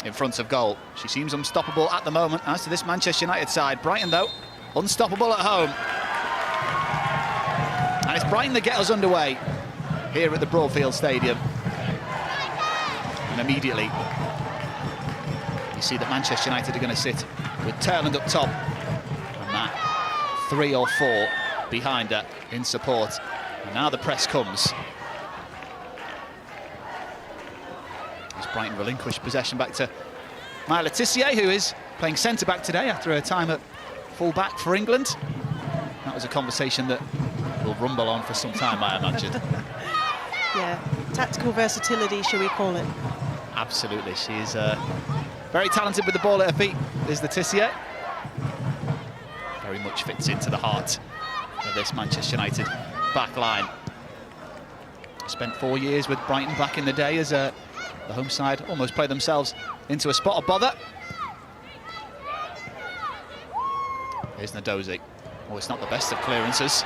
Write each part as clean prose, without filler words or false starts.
in front of goal. She seems unstoppable at the moment, as to this Manchester United side. Brighton, though, unstoppable at home. And it's Brighton that get us underway here at the Broadfield Stadium. And immediately, you see that Manchester United are going to sit with Turland up top. And that 3 or 4 behind her in support. And now the press comes. As Brighton relinquish possession back to Maya Le Tissier, who is playing centre-back today after her time at full-back for England. That was a conversation that will rumble on for some time, I imagine. Yeah, tactical versatility, shall we call it? Absolutely, she is very talented with the ball at her feet, is Le Tissier. Very much fits into the heart of this Manchester United back line. Spent 4 years with Brighton back in the day as the home side almost played themselves into a spot of bother. Here's Nadozi. Oh, it's not the best of clearances.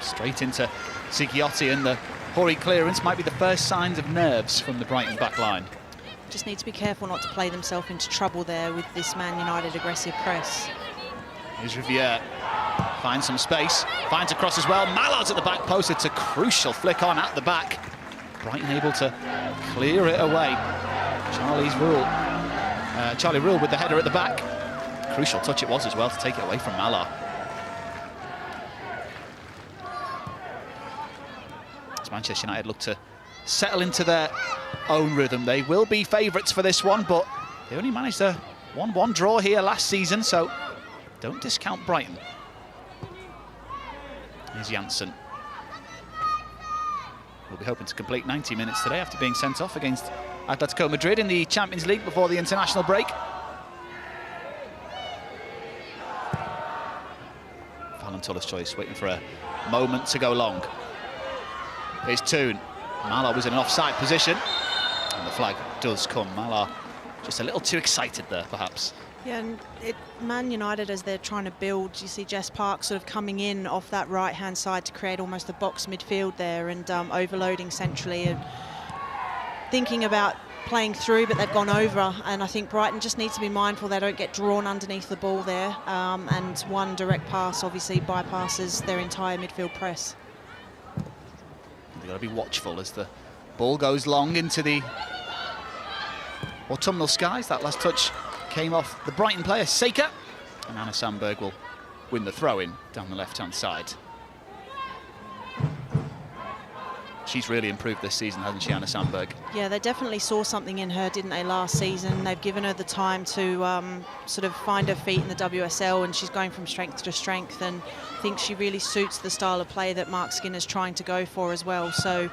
Straight into Zigiotti, and the hurried clearance might be the first signs of nerves from the Brighton back line. Just need to be careful not to play themselves into trouble there with this Man United aggressive press. Here's Riviere. Finds some space. Finds a cross as well. Mallard's at the back post. It's a crucial flick on at the back. Brighton able to clear it away. Charlie Rule with the header at the back. Crucial touch it was as well to take it away from Mallard. As Manchester United look to settle into their own rhythm. They will be favourites for this one, but they only managed a 1-1 draw here last season, so don't discount Brighton. Here's Janssen. We'll be hoping to complete 90 minutes today after being sent off against Atletico Madrid in the Champions League before the international break. Fallon Tuller's choice, waiting for a moment to go long. Here's Toon. Mallard was in an offside position, and the flag does come. Mallard just a little too excited there, perhaps. Yeah, and Man United, as they're trying to build, you see Jess Park sort of coming in off that right-hand side to create almost a box midfield there, and overloading centrally and thinking about playing through, but they've gone over. And I think Brighton just needs to be mindful they don't get drawn underneath the ball there. And one direct pass obviously bypasses their entire midfield press. They've got to be watchful as the ball goes long into the autumnal skies. That last touch came off the Brighton player, Seika, and Anna Sandberg will win the throw-in down the left-hand side. She's really improved this season, hasn't she, Anna Sandberg? Yeah, they definitely saw something in her, didn't they, last season? They've given her the time to sort of find her feet in the WSL, and she's going from strength to strength, and I think she really suits the style of play that Mark Skinner's trying to go for as well. So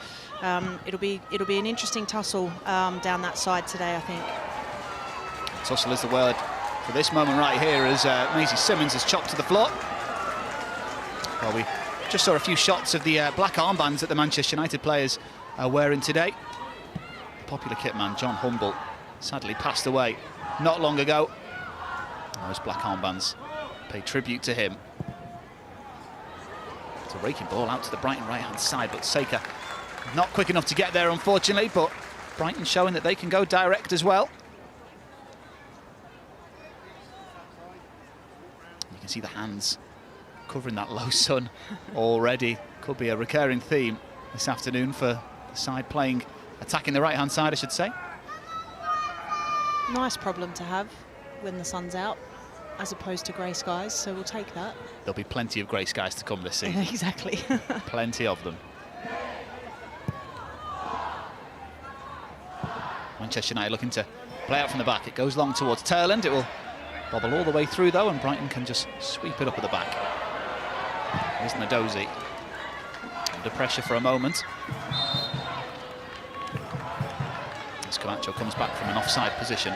it'll be an interesting tussle down that side today, I think. Tussle is the word for this moment right here, as Maisie Simmons is chopped to the floor. Well, we just saw a few shots of the black armbands that the Manchester United players are wearing today. Popular kitman John Humble sadly passed away not long ago. Those black armbands pay tribute to him. It's a raking ball out to the Brighton right-hand side, but Seika not quick enough to get there, unfortunately, but Brighton showing that they can go direct as well. You can see the hands covering that low sun already. Could be a recurring theme this afternoon for the side attacking the right-hand side, I should say. Nice problem to have when the sun's out, as opposed to grey skies, so we'll take that. There'll be plenty of grey skies to come this season. Exactly. Plenty of them. Manchester United looking to play out from the back. It goes long towards Turland. It will bobble all the way through, though, and Brighton can just sweep it up at the back. Here's Nadozi. Under pressure for a moment. As Camacho comes back from an offside position.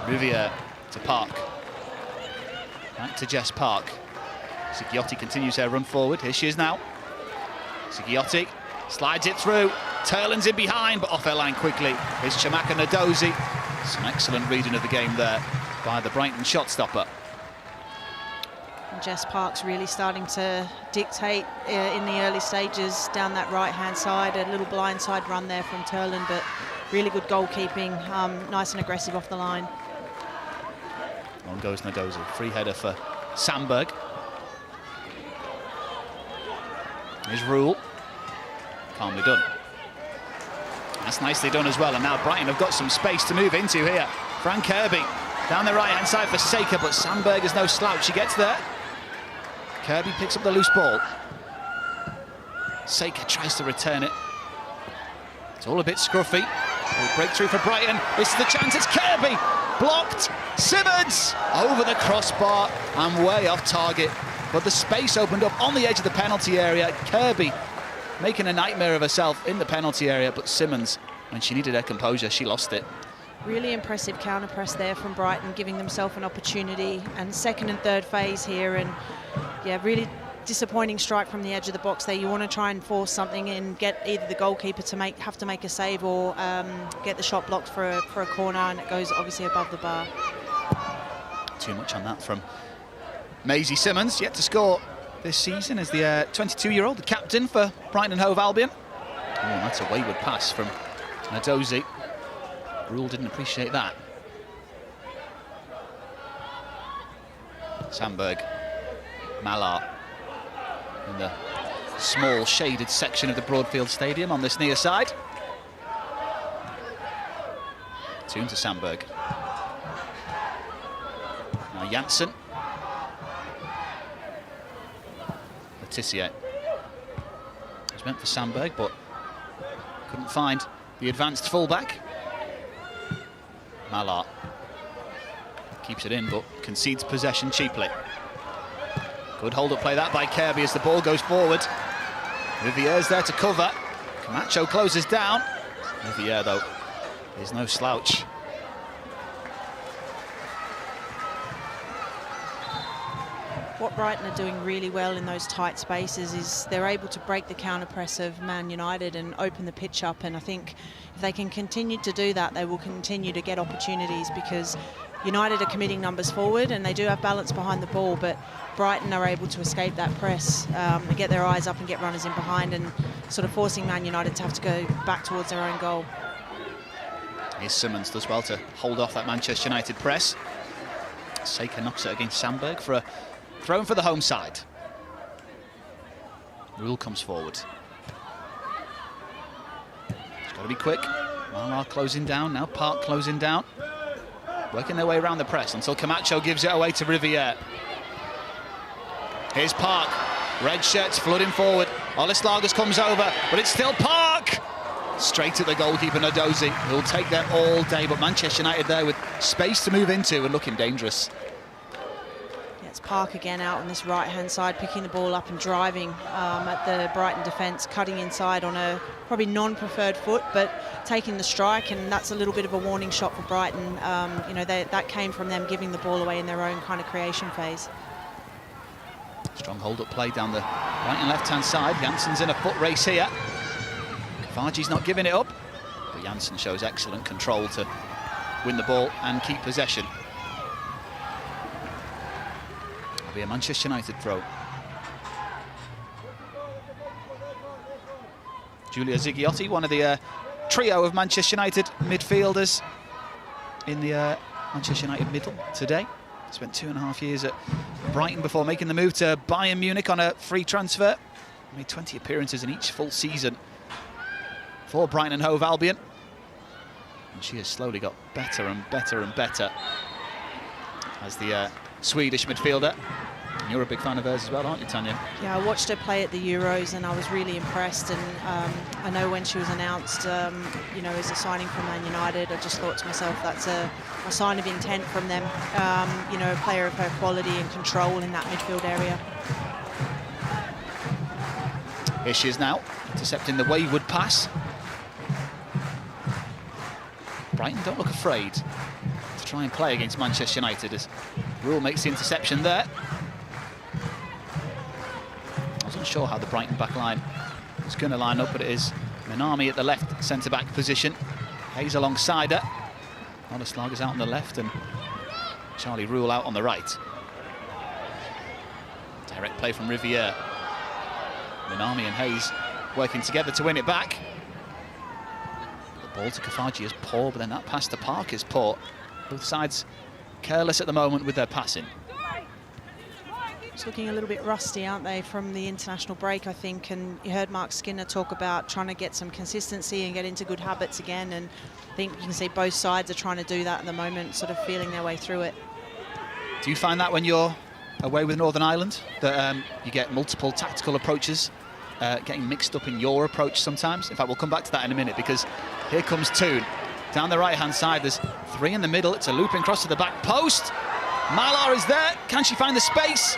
Riviere to Park. Back to Jess Park. Zigiotti continues her run forward. Here she is now. Zigiotti slides it through. Turland's in behind, but off her line quickly. Here's Chamaka Nadozi. Some excellent reading of the game there by the Brighton shot stopper. And Jess Park's really starting to dictate in the early stages down that right-hand side. A little blindside run there from Turlin, but really good goalkeeping, nice and aggressive off the line. On goes Ndozi, free header for Sandberg. Here's Rule, calmly done. That's nicely done as well, and now Brighton have got some space to move into here. Fran Kirby down the right-hand side for Saker, but Sandberg is no slouch. She gets there. Kirby picks up the loose ball. Saker tries to return it. It's all a bit scruffy. Breakthrough for Brighton. This is the chance. It's Kirby. Blocked. Simmons over the crossbar and way off target. But the space opened up on the edge of the penalty area. Kirby making a nightmare of herself in the penalty area, but Simmons, when she needed her composure, she lost it. Really impressive counter press there from Brighton, giving themselves an opportunity. And second and third phase here, and yeah, really disappointing strike from the edge of the box there. You want to try and force something and get either the goalkeeper to have to make a save or get the shot blocked for a corner, and it goes obviously above the bar. Too much on that from Maisie Simmons, yet to score this season as the 22-year-old, the captain for Brighton Hove Albion. Oh, that's a wayward pass from Ndozi. Rule didn't appreciate that. Sandberg, Mallard in the small shaded section of the Broadfield Stadium on this near side. Tune to Sandberg. Now Janssen. Letitia. It was meant for Sandberg, but couldn't find the advanced fullback. Mallard keeps it in, but concedes possession cheaply. Good hold-up play that by Kirby as the ball goes forward. Rivier's there to cover. Camacho closes down. Riviere, though, is no slouch. What Brighton are doing really well in those tight spaces is they're able to break the counter press of Man United and open the pitch up, and I think if they can continue to do that, they will continue to get opportunities, because United are committing numbers forward and they do have balance behind the ball, but Brighton are able to escape that press and get their eyes up and get runners in behind, and sort of forcing Man United to have to go back towards their own goal. Here's Simmons, does well to hold off that Manchester United press. Saker knocks it against Sandberg for a throw for the home side. Rule comes forward. It's got to be quick. Mallard closing down, now Park closing down. Working their way around the press until Camacho gives it away to Riviere. Here's Park. Red shirts flooding forward. Olis Lagos comes over, but it's still Park! Straight at the goalkeeper, Ndozi. He'll take that all day, but Manchester United there with space to move into and looking dangerous. It's Park again out on this right-hand side, picking the ball up and driving at the Brighton defence, cutting inside on a probably non-preferred foot, but taking the strike, and that's a little bit of a warning shot for Brighton. You know, that came from them giving the ball away in their own kind of creation phase. Strong hold-up play down the right and left-hand side. Janssen's in a foot race here. Kavaji's not giving it up, but Janssen shows excellent control to win the ball and keep possession. Be a Manchester United throw. Giulia Zighiotti, one of the trio of Manchester United midfielders in the Manchester United middle today. Spent 2.5 years at Brighton before making the move to Bayern Munich on a free transfer. Made 20 appearances in each full season for Brighton and Hove Albion. And she has slowly got better and better and better as the Swedish midfielder. And you're a big fan of hers as well, aren't you, Tanya? Yeah, I watched her play at the Euros and I was really impressed, and I know when she was announced, you know, as a signing from Man United, I just thought to myself, that's a sign of intent from them, you know, a player of her quality and control in that midfield area. Here she is now, intercepting the wayward pass. Brighton don't look afraid to try and play against Manchester United as Rule makes the interception there. I wasn't sure how the Brighton back line was going to line up, but it is Minami at the left centre-back position. Hayes alongside her. Olis Lagos out on the left and Charlie Rule out on the right. Direct play from Riviere. Minami and Hayes working together to win it back. The ball to Kafaji is poor, but then that pass to Park is poor. Both sides careless at the moment with their passing. It's looking a little bit rusty, aren't they, from the international break, I think. And you heard Mark Skinner talk about trying to get some consistency and get into good habits again. And I think you can see both sides are trying to do that at the moment, sort of feeling their way through it. Do you find that when you're away with Northern Ireland, that you get multiple tactical approaches getting mixed up in your approach sometimes? In fact, we'll come back to that in a minute, because here comes Toon. Down the right-hand side, there's three in the middle. It's a looping cross to the back post. Malar is there. Can she find the space?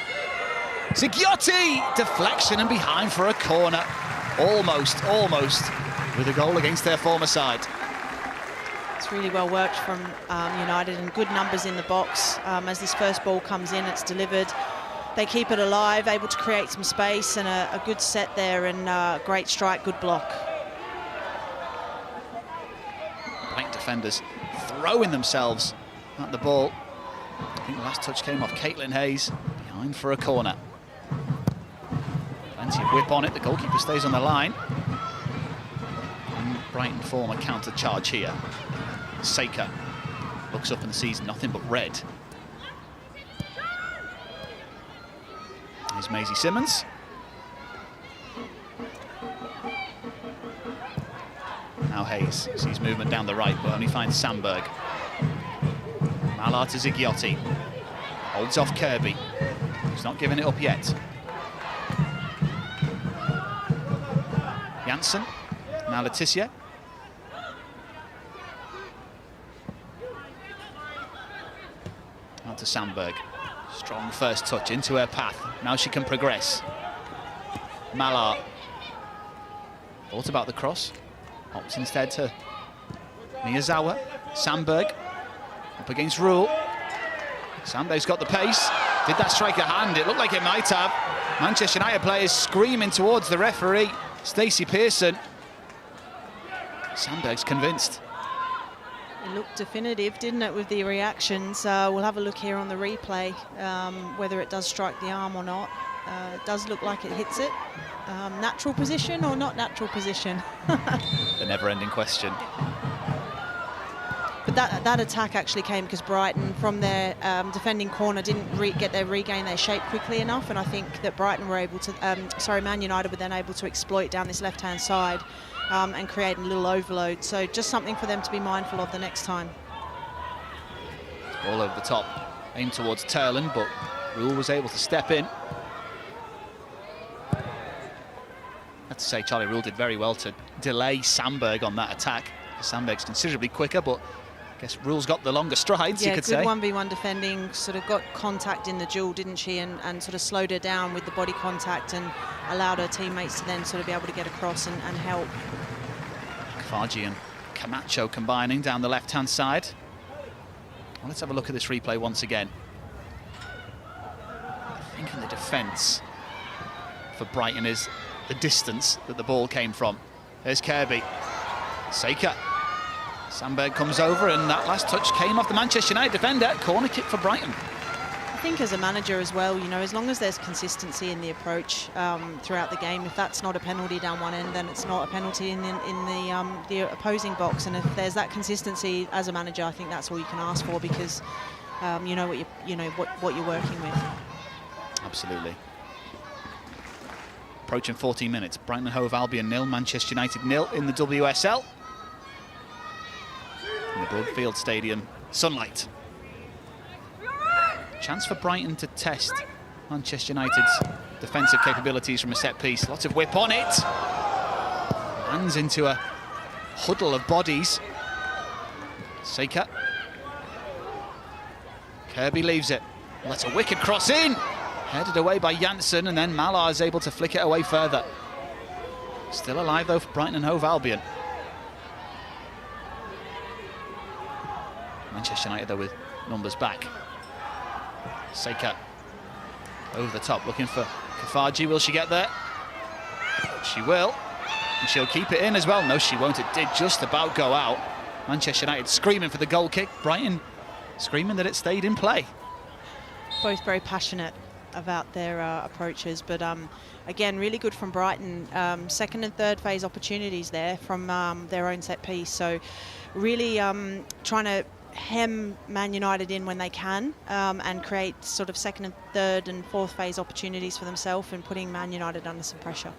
Zighiotti! Deflection and behind for a corner. Almost, with a goal against their former side. It's really well worked from United, and good numbers in the box. As this first ball comes in, it's delivered. They keep it alive, able to create some space, and a good set there, and great strike, good block. Brighton defenders throwing themselves at the ball. I think the last touch came off Caitlin Hayes, behind for a corner. Plenty of whip on it, the goalkeeper stays on the line. And Brighton form a counter charge here. Seika looks up and sees nothing but red. Here's Maisie Simmons. Now Hayes sees movement down the right, but only finds Sandberg. Malar to Zighiotti. Holds off Kirby. He's not giving it up yet. Janssen. Now Letitia. To Sandberg. Strong first touch into her path. Now she can progress. Malar. Thought about the cross. Opts instead to Miyazawa. Sandberg. Up against Rule. Sandberg's got the pace. Did that strike a hand? It looked like it might have. Manchester United players screaming towards the referee, Stacey Pearson. Sandberg's convinced. It looked definitive, didn't it, with the reactions? We'll have a look here on the replay, whether it does strike the arm or not. It does look like it hits it. Natural position or not natural position? The never-ending question. But that attack actually came because Brighton, from their defending corner, didn't regain their shape quickly enough, and I think that Brighton were able to, Man United were then able to exploit down this left-hand side and create a little overload. So just something for them to be mindful of the next time. All over the top, aimed towards Turlin, but Rule was able to step in. I have to say, Charlie Rule did very well to delay Sandberg on that attack. Sandberg's considerably quicker, but I guess Rule's got the longer strides, you could say. Yeah, good 1v1 defending, sort of got contact in the duel, didn't she, and sort of slowed her down with the body contact and allowed her teammates to then sort of be able to get across and help. Kafaji and Camacho combining down the left-hand side. Well, let's have a look at this replay once again. I think in the defence for Brighton is the distance that the ball came from. There's Kirby. Seika. Sandberg comes over, and that last touch came off the Manchester United defender. Corner kick for Brighton. I think as a manager as well, you know, as long as there's consistency in the approach throughout the game, if that's not a penalty down one end, then it's not a penalty in the opposing box. And if there's that consistency as a manager, I think that's all you can ask for, because you know what you're working with. Absolutely. Approaching 14 minutes. Brighton Hove Albion 0, Manchester United 0 in the WSL. In the Broadfield Stadium, sunlight. Chance for Brighton to test Manchester United's defensive capabilities from a set piece. Lots of whip on it. Lands into a huddle of bodies. Seika. Kirby leaves it. That's a wicked cross in. Headed away by Janssen, and then Malar is able to flick it away further. Still alive though for Brighton and Hove Albion. Manchester United though with numbers back. Seika over the top, looking for Kafaji. Will she get there? She will. And she'll keep it in as well. No, she won't. It did just about go out. Manchester United screaming for the goal kick. Brighton screaming that it stayed in play. Both very passionate. about their approaches. But again, really good from Brighton. Second and third phase opportunities there from their own set piece. So really trying to hem Man United in when they can and create sort of second and third and fourth phase opportunities for themselves and putting Man United under some pressure.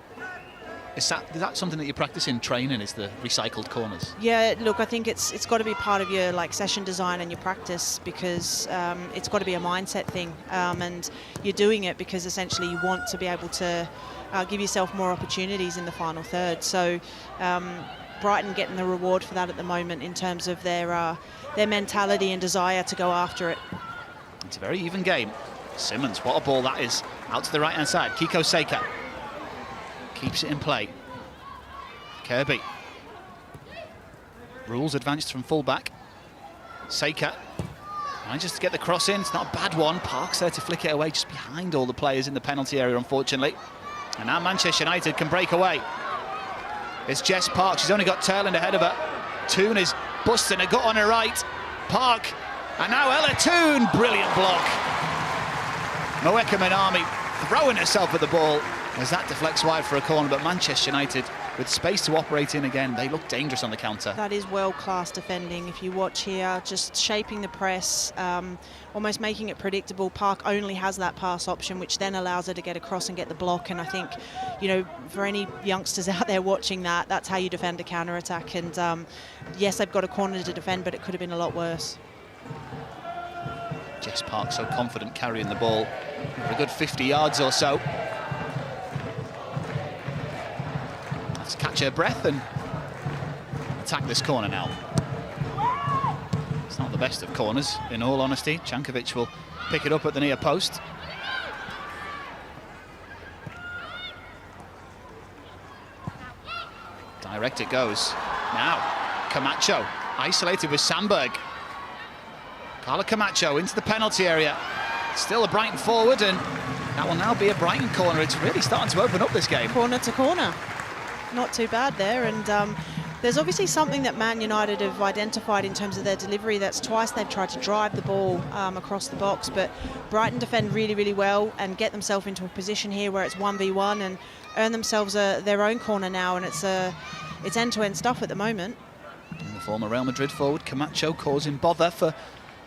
Is that something that you practice in training, is the recycled corners? Yeah, look, I think it's got to be part of your session design and your practice, because it's got to be a mindset thing, and you're doing it because essentially you want to be able to give yourself more opportunities in the final third. So Brighton getting the reward for that at the moment in terms of their mentality and desire to go after it. It's a very even game. Simmons, what a ball that is, out to the right hand side. Kiko Seika keeps it in play. Kirby. Rules advanced from fullback. Seika manages to get the cross in. It's not a bad one. Park's there to flick it away, just behind all the players in the penalty area, unfortunately. And now Manchester United can break away. It's Jess Park. She's only got Turland ahead of her. Toon is busting a gut on her right. Park. And now Ella Toon. Brilliant block. Moeka Minami throwing herself at the ball as that deflects wide for a corner, but Manchester United with space to operate in again. They look dangerous on the counter. That is world-class defending. If you watch here, just shaping the press, almost making it predictable. Park only has that pass option, which then allows her to get across and get the block. And I think, you know, for any youngsters out there watching that, that's how you defend a counter-attack. And yes, they've got a corner to defend, but it could have been a lot worse. Jess Park so confident carrying the ball for a good 50 yards or so. Let's catch her breath and attack this corner now. It's not the best of corners, in all honesty. Jankovic will pick it up at the near post. Direct it goes. Now, Camacho isolated with Sandberg. Carla Camacho into the penalty area. Still a Brighton forward, and that will now be a Brighton corner. It's really starting to open up this game. Corner to corner. Not too bad there, and there's obviously something that Man United have identified in terms of their delivery. That's twice they've tried to drive the ball across the box, but Brighton defend really, really well and get themselves into a position here where it's 1v1 and earn themselves their own corner now, and it's end-to-end stuff at the moment. And the former Real Madrid forward Camacho causing bother for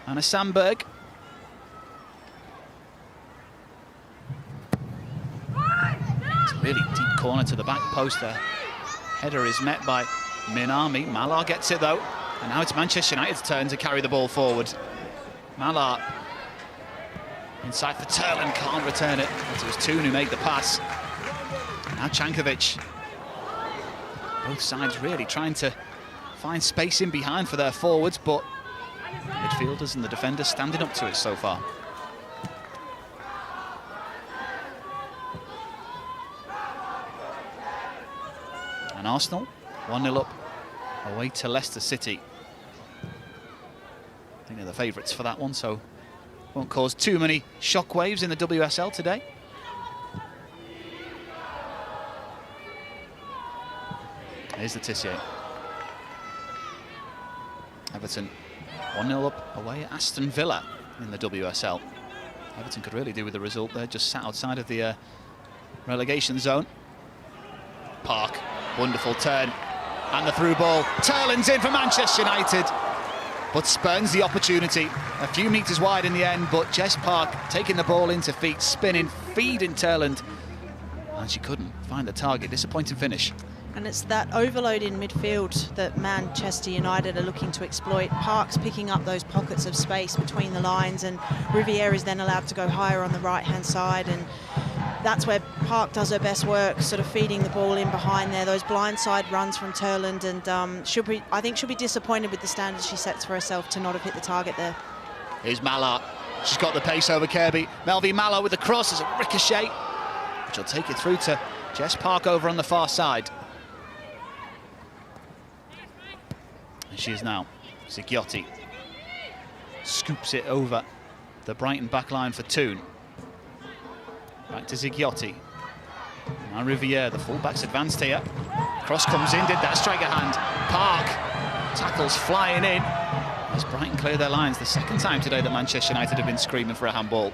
Anna Sandberg. It's a really deep corner to the back post there. Header is met by Minami. Malar gets it though. And now it's Manchester United's turn to carry the ball forward. Malar inside for Turland, can't return it. It was Toon who made the pass. Now Jankovic. Both sides really trying to find space in behind for their forwards, but midfielders and the defenders standing up to it so far. And Arsenal 1-0 up away to Leicester City. I think they're the favourites for that one, so won't cause too many shockwaves in the WSL today. Here's the Tissier. Everton 1-0 up away at Aston Villa in the WSL. Everton could really do with the result there, just sat outside of the relegation zone. Park, wonderful turn, and the through ball. Turland's in for Manchester United, but spurns the opportunity. A few metres wide in the end, but Jess Park taking the ball into feet, spinning, feeding Turland, and she couldn't find the target. Disappointing finish. And it's that overload in midfield that Manchester United are looking to exploit. Park's picking up those pockets of space between the lines, and Riviere is then allowed to go higher on the right-hand side, and that's where Park does her best work, sort of feeding the ball in behind there. Those blindside runs from Turland, and I think she'll be disappointed with the standards she sets for herself to not have hit the target there. Here's Malar. She's got the pace over Kirby. Melvie Malar with the cross as a ricochet, which will take it through to Jess Park over on the far side. And she is now Zigiotti. Scoops it over the Brighton backline for Toon. Back to Zigiotti. Now Riviere, the fullback's advanced here. Cross comes in, did that strike a hand. Park tackles flying in as Brighton clear their lines. The second time today that Manchester United have been screaming for a handball.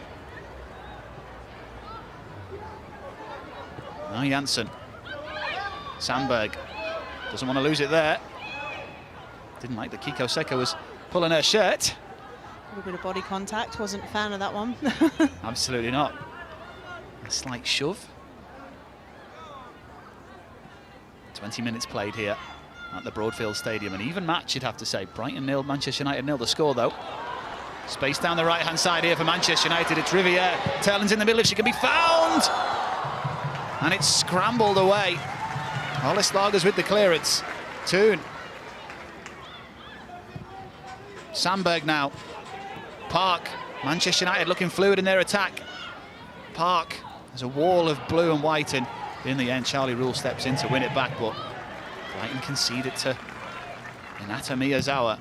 Now Janssen. Sandberg doesn't want to lose it there. Didn't like that Kiko Seko was pulling her shirt. A little bit of body contact, wasn't a fan of that one. Absolutely not. A slight shove. 20 minutes played here at the Broadfield Stadium. An even match, you'd have to say. Brighton 0, Manchester United 0. The score, though. Space down the right-hand side here for Manchester United. It's Riviere. Turlin's in the middle if she can be found. And it's scrambled away. Hollis Lagers with the clearance. Toon. Sandberg now. Park. Manchester United looking fluid in their attack. Park. There's a wall of blue and white, and in the end Charlie Rule steps in to win it back, but Brighton concede it to Hinata Miyazawa.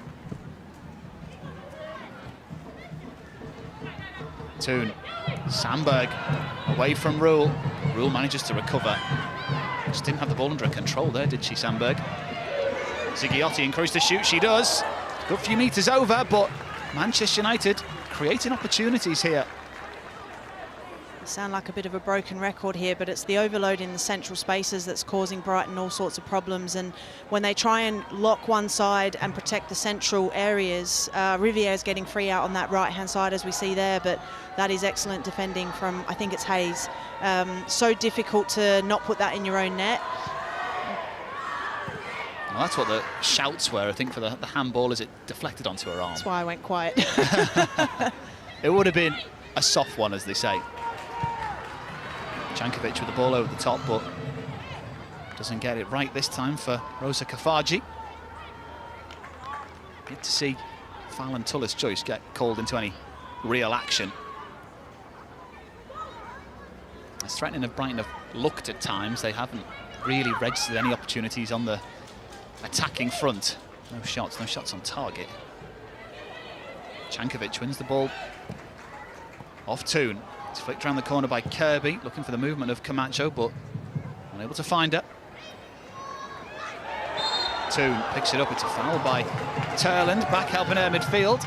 Toon. Sandberg away from Rule. Rule manages to recover. Just didn't have the ball under control there, did she, Sandberg? Zighiotti encouraged to shoot, she does. Good few metres over, but Manchester United creating opportunities here. Sound like a bit of a broken record here, but it's the overload in the central spaces that's causing Brighton all sorts of problems. And when they try and lock one side and protect the central areas, Riviere's getting free out on that right-hand side, as we see there, but that is excellent defending from, I think it's Hayes. So difficult to not put that in your own net. Well, that's what the shouts were, I think, for the handball as it deflected onto her arm. That's why I went quiet. It would have been a soft one, as they say. Jankovic with the ball over the top, but doesn't get it right this time for Rosa Kafaji. Good to see Fallon Tullis-Joyce get called into any real action. As threatening of Brighton have looked at times, they haven't really registered any opportunities on the attacking front. No shots on target. Jankovic wins the ball off Toon. It's flicked around the corner by Kirby, looking for the movement of Camacho, but unable to find her. Toon picks it up, it's a foul by Turland, back helping her midfield.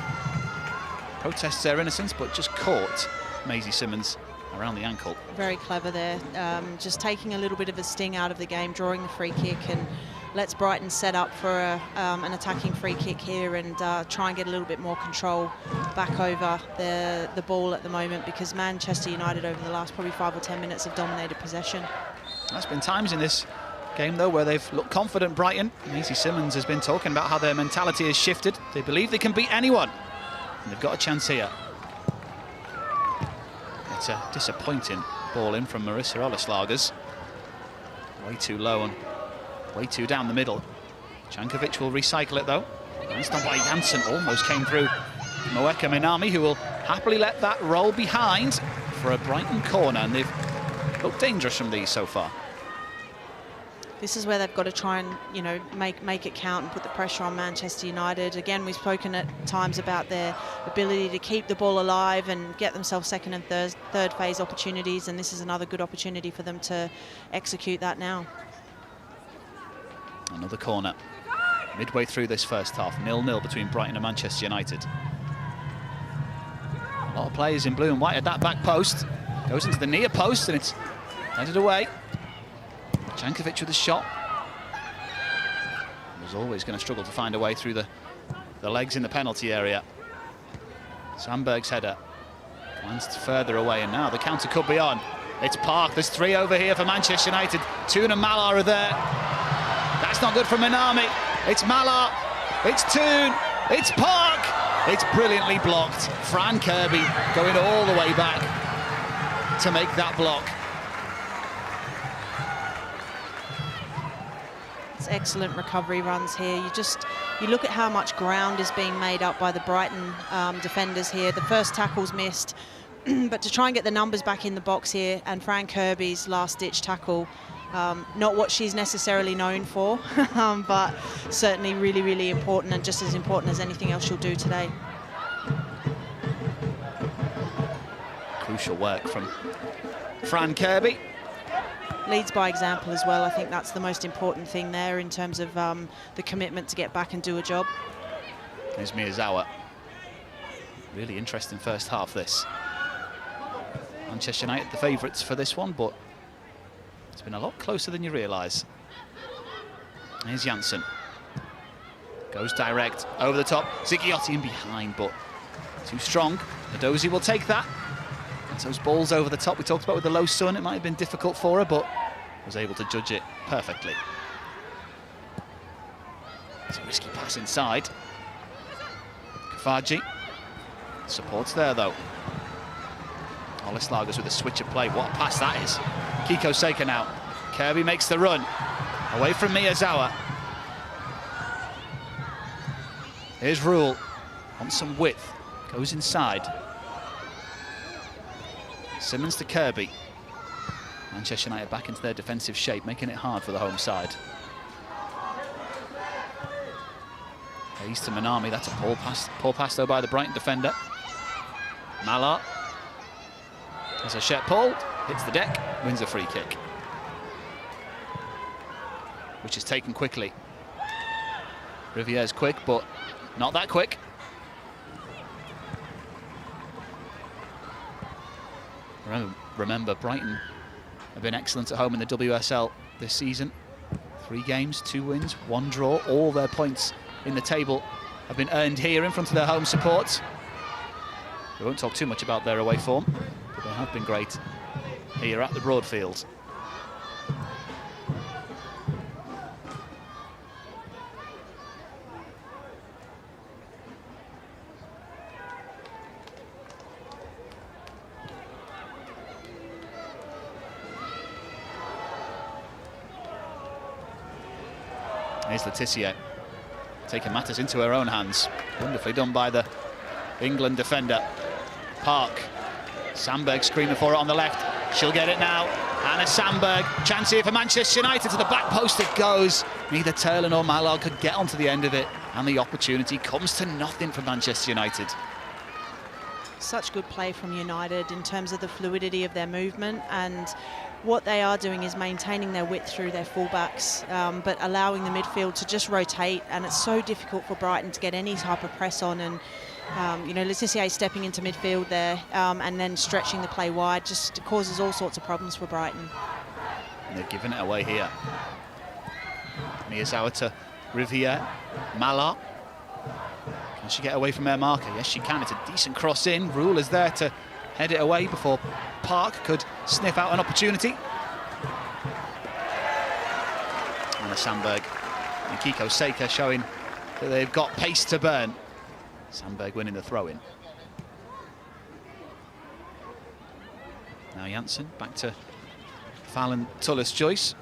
Protests their innocence, but just caught Maisie Simmons around the ankle. Very clever there, just taking a little bit of a sting out of the game, drawing the free kick, and lets Brighton set up for an attacking free kick here and try and get a little bit more control back over the ball at the moment, because Manchester United over the last probably 5 or 10 minutes have dominated possession. There's been times in this game, though, where they've looked confident, Brighton. Maisie Simmons has been talking about how their mentality has shifted. They believe they can beat anyone, and they've got a chance here. It's a disappointing ball in from Marissa Hollis-Lagers. Way too low and way too down the middle. Jankovic will recycle it, though. It's done by Janssen, almost came through Moeka Minami, who will happily let that roll behind for a Brighton corner, and they've looked dangerous from these so far. This is where they've got to try and, you know, make it count and put the pressure on Manchester United. Again, we've spoken at times about their ability to keep the ball alive and get themselves second and third phase opportunities, and this is another good opportunity for them to execute that now. Another corner. Midway through this first half, 0-0 between Brighton and Manchester United. A lot of players in blue and white at that back post. Goes into the near post and it's headed away. Jankovic with a shot. Was always going to struggle to find a way through the legs in the penalty area. Sandberg's header glanced further away, and now the counter could be on. It's Park. There's 3 over here for Manchester United. Toon and Malar are there. That's not good for Minami. It's Malar. It's Toon. It's Park. It's brilliantly blocked. Fran Kirby going all the way back to make that block. It's excellent recovery runs here. You look at how much ground is being made up by the Brighton defenders here. The first tackle's missed, but to try and get the numbers back in the box here, and Fran Kirby's last-ditch tackle, not what she's necessarily known for, but certainly really, really important, and just as important as anything else she'll do today. Crucial work from Fran Kirby. Leads by example as well. I think that's the most important thing there in terms of the commitment to get back and do a job. There's Miyazawa. Really interesting first half, this. Manchester United the favourites for this one, but It's been a lot closer than you realise. Here's Janssen. Goes direct, over the top. Zighiotti in behind, but too strong. Edozie will take that. It's those balls over the top we talked about with the low sun. It might have been difficult for her, but was able to judge it perfectly. It's a risky pass inside. Kafaji. Supports there, though. Olislagers with a switch of play. What a pass that is. Kiko Seika now. Kirby makes the run. Away from Miyazawa. Here's Rule. On some width. Goes inside. Simmons to Kirby. Manchester United back into their defensive shape, making it hard for the home side. Hayes to Minami. That's a poor pass though by the Brighton defender. Mallard. As a shot pulled, hits the deck, wins a free kick. Which is taken quickly. Riviere's quick, but not that quick. Remember, Brighton have been excellent at home in the WSL this season. 3 games, 2 wins, 1 draw. All their points in the table have been earned here in front of their home support. We won't talk too much about their away form, but they have been great here at the Broadfield. Here's Letitia, taking matters into her own hands. Wonderfully done by the England defender. Park. Sandberg screaming for it on the left. She'll get it now. Anna Sandberg. Chance here for Manchester United. To the back post it goes. Neither Turlin or Mallard could get onto the end of it. And the opportunity comes to nothing for Manchester United. Such good play from United in terms of the fluidity of their movement, and what they are doing is maintaining their width through their fullbacks, but allowing the midfield to just rotate, and it's so difficult for Brighton to get any type of press on. And you know, Letitia stepping into midfield there and then stretching the play wide just causes all sorts of problems for Brighton. And they've given it away here. Miyazawa to Riviere. Mallard. Can she get away from her marker? Yes, she can. It's a decent cross in. Rule is there to head it away before Park could sniff out an opportunity. And Sandberg and Kiko Seika showing that they've got pace to burn. Sandberg winning the throw-in. Now Janssen back to Fallon Tullis-Joyce,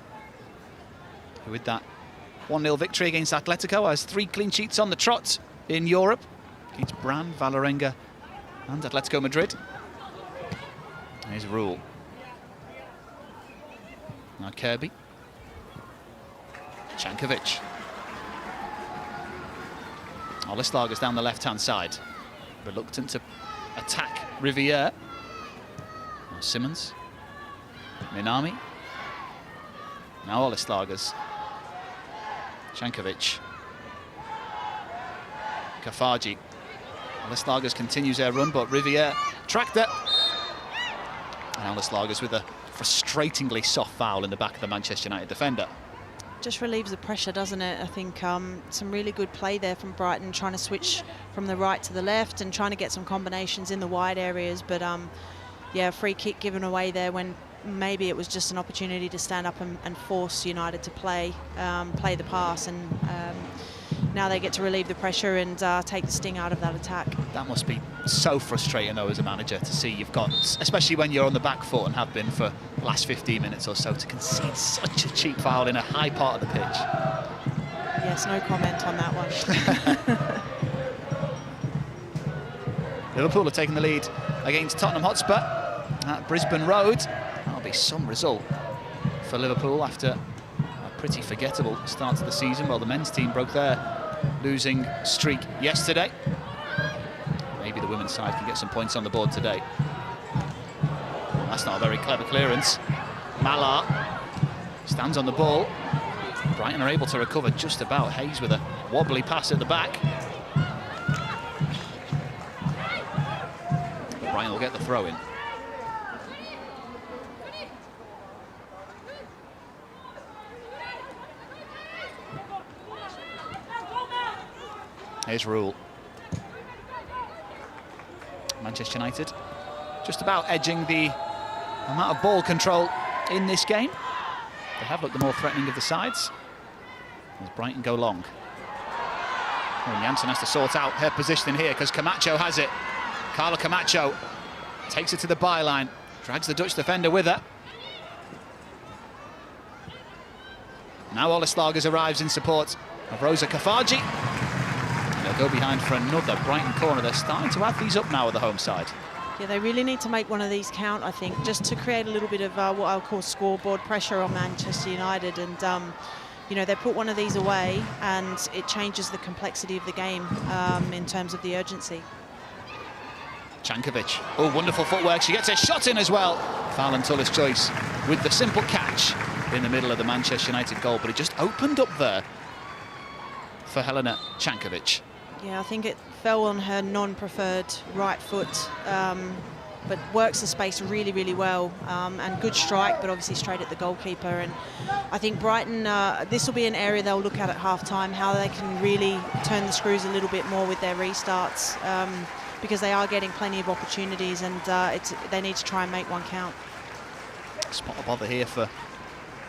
who with that 1-0 victory against Atletico has 3 clean sheets on the trot in Europe against Brann, Vålerenga and Atletico Madrid. Here's Rule. Now Kirby. Cankovic. Olislagers down the left-hand side. Reluctant to attack Riviere. Now Simmons. Minami. Now Olislagers. Cankovic. Kafaji. Olislagers continues their run, but Riviere tracked it. And Olislagers with a frustratingly soft foul in the back of the Manchester United defender. Just relieves the pressure, doesn't it? I think some really good play there from Brighton, trying to switch from the right to the left and trying to get some combinations in the wide areas. But yeah, free kick given away there when maybe it was just an opportunity to stand up and force United to play the pass. And now they get to relieve the pressure and take the sting out of that attack. That must be so frustrating, though, as a manager, to see you've got, especially when you're on the back foot and have been for the last 15 minutes or so, to concede such a cheap foul in a high part of the pitch. Yes, no comment on that one. Liverpool have taken the lead against Tottenham Hotspur at Brisbane Road. That'll be some result for Liverpool after a pretty forgettable start to the season. Well, the men's team broke their losing streak yesterday. Maybe the women's side can get some points on the board today. That's not a very clever clearance. Mallard stands on the ball. Brighton are able to recover just about. Hayes with a wobbly pass at the back. Brighton will get the throw in. Here's Rule. Manchester United just about edging the amount of ball control in this game. They have looked the more threatening of the sides as Brighton go long. And Janssen has to sort out her positioning here because Camacho has it. Carla Camacho takes it to the byline, drags the Dutch defender with her. Now Oleslagers arrives in support of Rosa Kafaji. They'll go behind for another Brighton corner. They're starting to add these up now at the home side. Yeah, they really need to make one of these count, I think, just to create a little bit of what I'll call scoreboard pressure on Manchester United. And, you know, they put one of these away and it changes the complexity of the game in terms of the urgency. Cankovic. Oh, wonderful footwork. She gets a shot in as well. Foul and Tullis choice with the simple catch in the middle of the Manchester United goal. But it just opened up there for Helena Cankovic. Yeah, I think it fell on her non-preferred right foot, but works the space really, really well. And good strike, but obviously straight at the goalkeeper. And I think Brighton, this will be an area they'll look at half-time, how they can really turn the screws a little bit more with their restarts, because they are getting plenty of opportunities, and they need to try and make one count. Spot of bother here for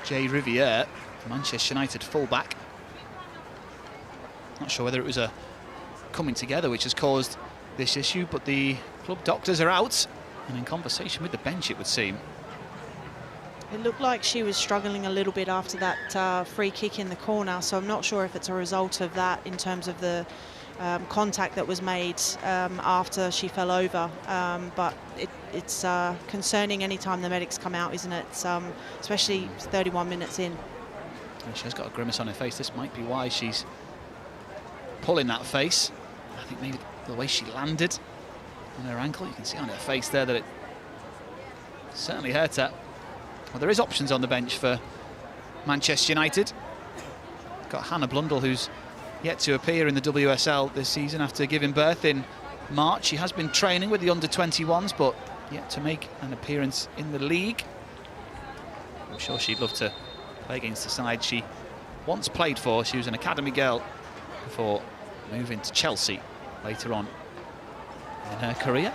Jay Riviere, Manchester United fullback. Not sure whether it was a coming together which has caused this issue, but the club doctors are out and in conversation with the bench, it would seem. It looked like she was struggling a little bit after that free kick in the corner, so I'm not sure if it's a result of that in terms of the contact that was made after she fell over, but it's concerning any time the medics come out, isn't it? Especially 31 minutes in. And she has got a grimace on her face. This might be why she's pulling that face. I think maybe the way she landed on her ankle, you can see on her face there that it certainly hurt her. Well, there is options on the bench for Manchester United. Got Hannah Blundell, who's yet to appear in the WSL this season after giving birth in March. She has been training with the under-21s, but yet to make an appearance in the league. I'm sure she'd love to play against the side she once played for. She was an academy girl before moving to Chelsea later on in her career.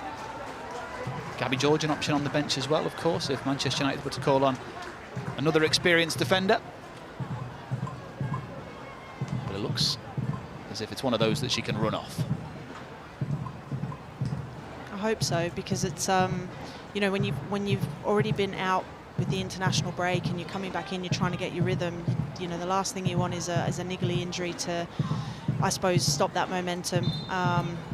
Gabby George an option on the bench as well, of course, if Manchester United were to call on another experienced defender. But it looks as if it's one of those that she can run off. I hope so, because it's you know, when you've already been out with the international break and you're coming back in, you're trying to get your rhythm. You know, the last thing you want is a niggly injury to, I suppose, stop that momentum.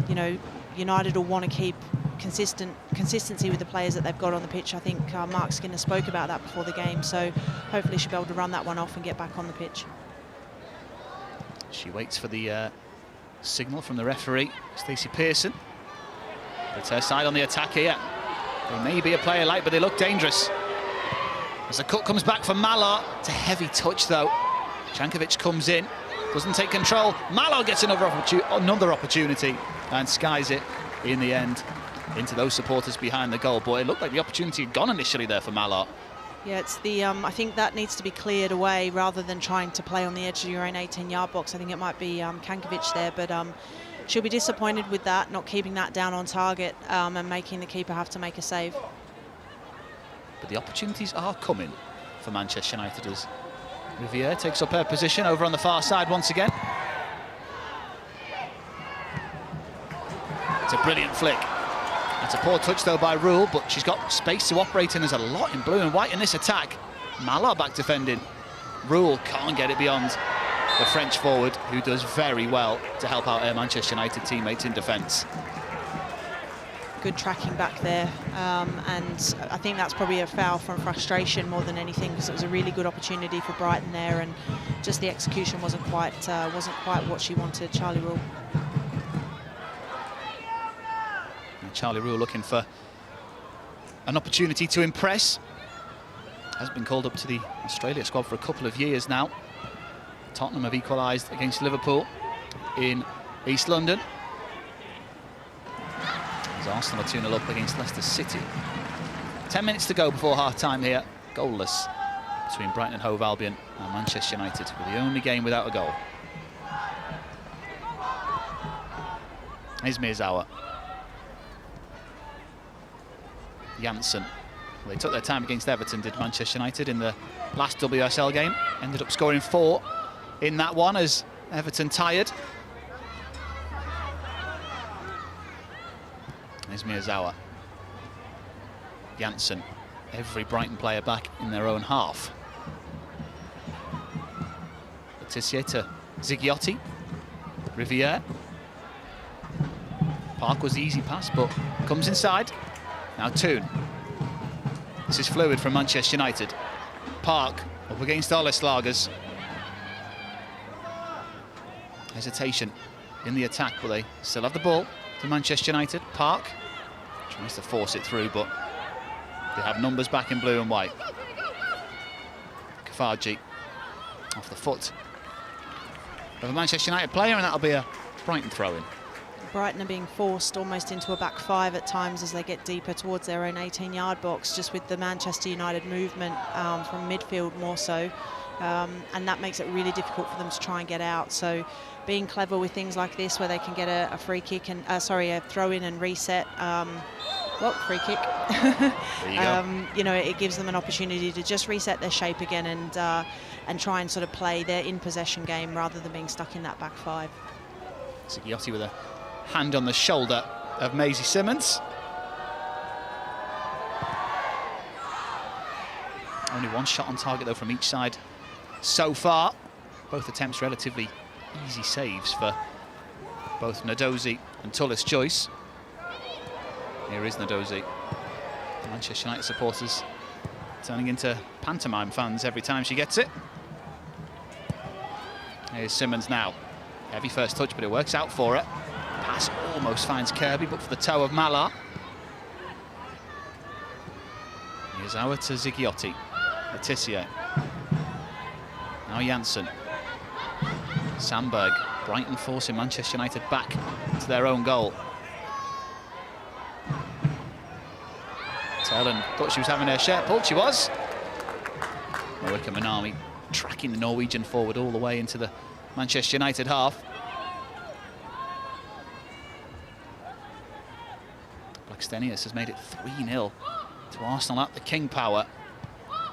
You know, United will want to keep consistency with the players that they've got on the pitch. I think Mark Skinner spoke about that before the game, so hopefully she'll be able to run that one off and get back on the pitch. She waits for the signal from the referee, Stacey Pearson. It's her side on the attack here. They may be a player light, but they look dangerous. As the cut comes back from Mallard, it's a heavy touch though. Cankovic comes in, doesn't take control. Mallard gets another opportunity and skies it in the end into those supporters behind the goal. Boy, it looked like the opportunity had gone initially there for Mallard. Yeah, it's the I think that needs to be cleared away rather than trying to play on the edge of your own 18-yard box. I think it might be Cankovic there, but she'll be disappointed with that, not keeping that down on target and making the keeper have to make a save. But the opportunities are coming for Manchester United as Riviere takes up her position over on the far side once again. It's a brilliant flick. It's a poor touch though by Rule, but she's got space to operate in. There's a lot in blue and white in this attack. Mallard back defending. Rule can't get it beyond the French forward, who does very well to help out her Manchester United teammates in defence. Good tracking back there, and I think that's probably a foul from frustration more than anything, because it was a really good opportunity for Brighton there, and just the execution wasn't quite what she wanted. Charlie Rule. And Charlie Rule looking for an opportunity to impress. Has been called up to the Australia squad for a couple of years now. Tottenham have equalised against Liverpool in East London. As Arsenal are 2-0 up against Leicester City. 10 minutes to go before half-time here. Goalless between Brighton and Hove Albion and Manchester United, with the only game without a goal. Here's Miyazawa. Janssen. Well, they took their time against Everton, did Manchester United, in the last WSL game. Ended up scoring 4 in that one as Everton tired. There's Miyazawa. Janssen. Every Brighton player back in their own half. Letitia to Zighiotti. Riviere. Park was the easy pass, but comes inside. Now Toon. This is fluid from Manchester United. Park up against Arleslagers. Hesitation in the attack, but they still have the ball to Manchester United. Park tries to force it through, but they have numbers back in blue and white. Kafaji off the foot of a Manchester United player, and that'll be a Brighton throw-in. Brighton are being forced almost into a back 5 at times as they get deeper towards their own 18-yard box, just with the Manchester United movement from midfield more so, and that makes it really difficult for them to try and get out. So being clever with things like this, where they can get a free kick and a throw-in and reset. Well, free kick. There you go. You know, it gives them an opportunity to just reset their shape again and try and sort of play their in-possession game rather than being stuck in that back 5. Zighiotti with a hand on the shoulder of Maisie Simmons. Only one shot on target though from each side so far. Both attempts relatively easy saves for both Nadozi and Tullis Joyce. Here is Nadozi. Manchester United supporters turning into pantomime fans every time she gets it. Here's Simmons now. Heavy first touch, but it works out for her. Pass almost finds Kirby, but for the toe of Malar. Miyazawa to Zighiotti. Letitia. Now Janssen. Sandberg. Brighton forcing Manchester United back to their own goal. Ellen thought she was having her share pulled. She was. Marika Minami tracking the Norwegian forward all the way into the Manchester United half. Blackstenius has made it 3-0 to Arsenal at the King Power.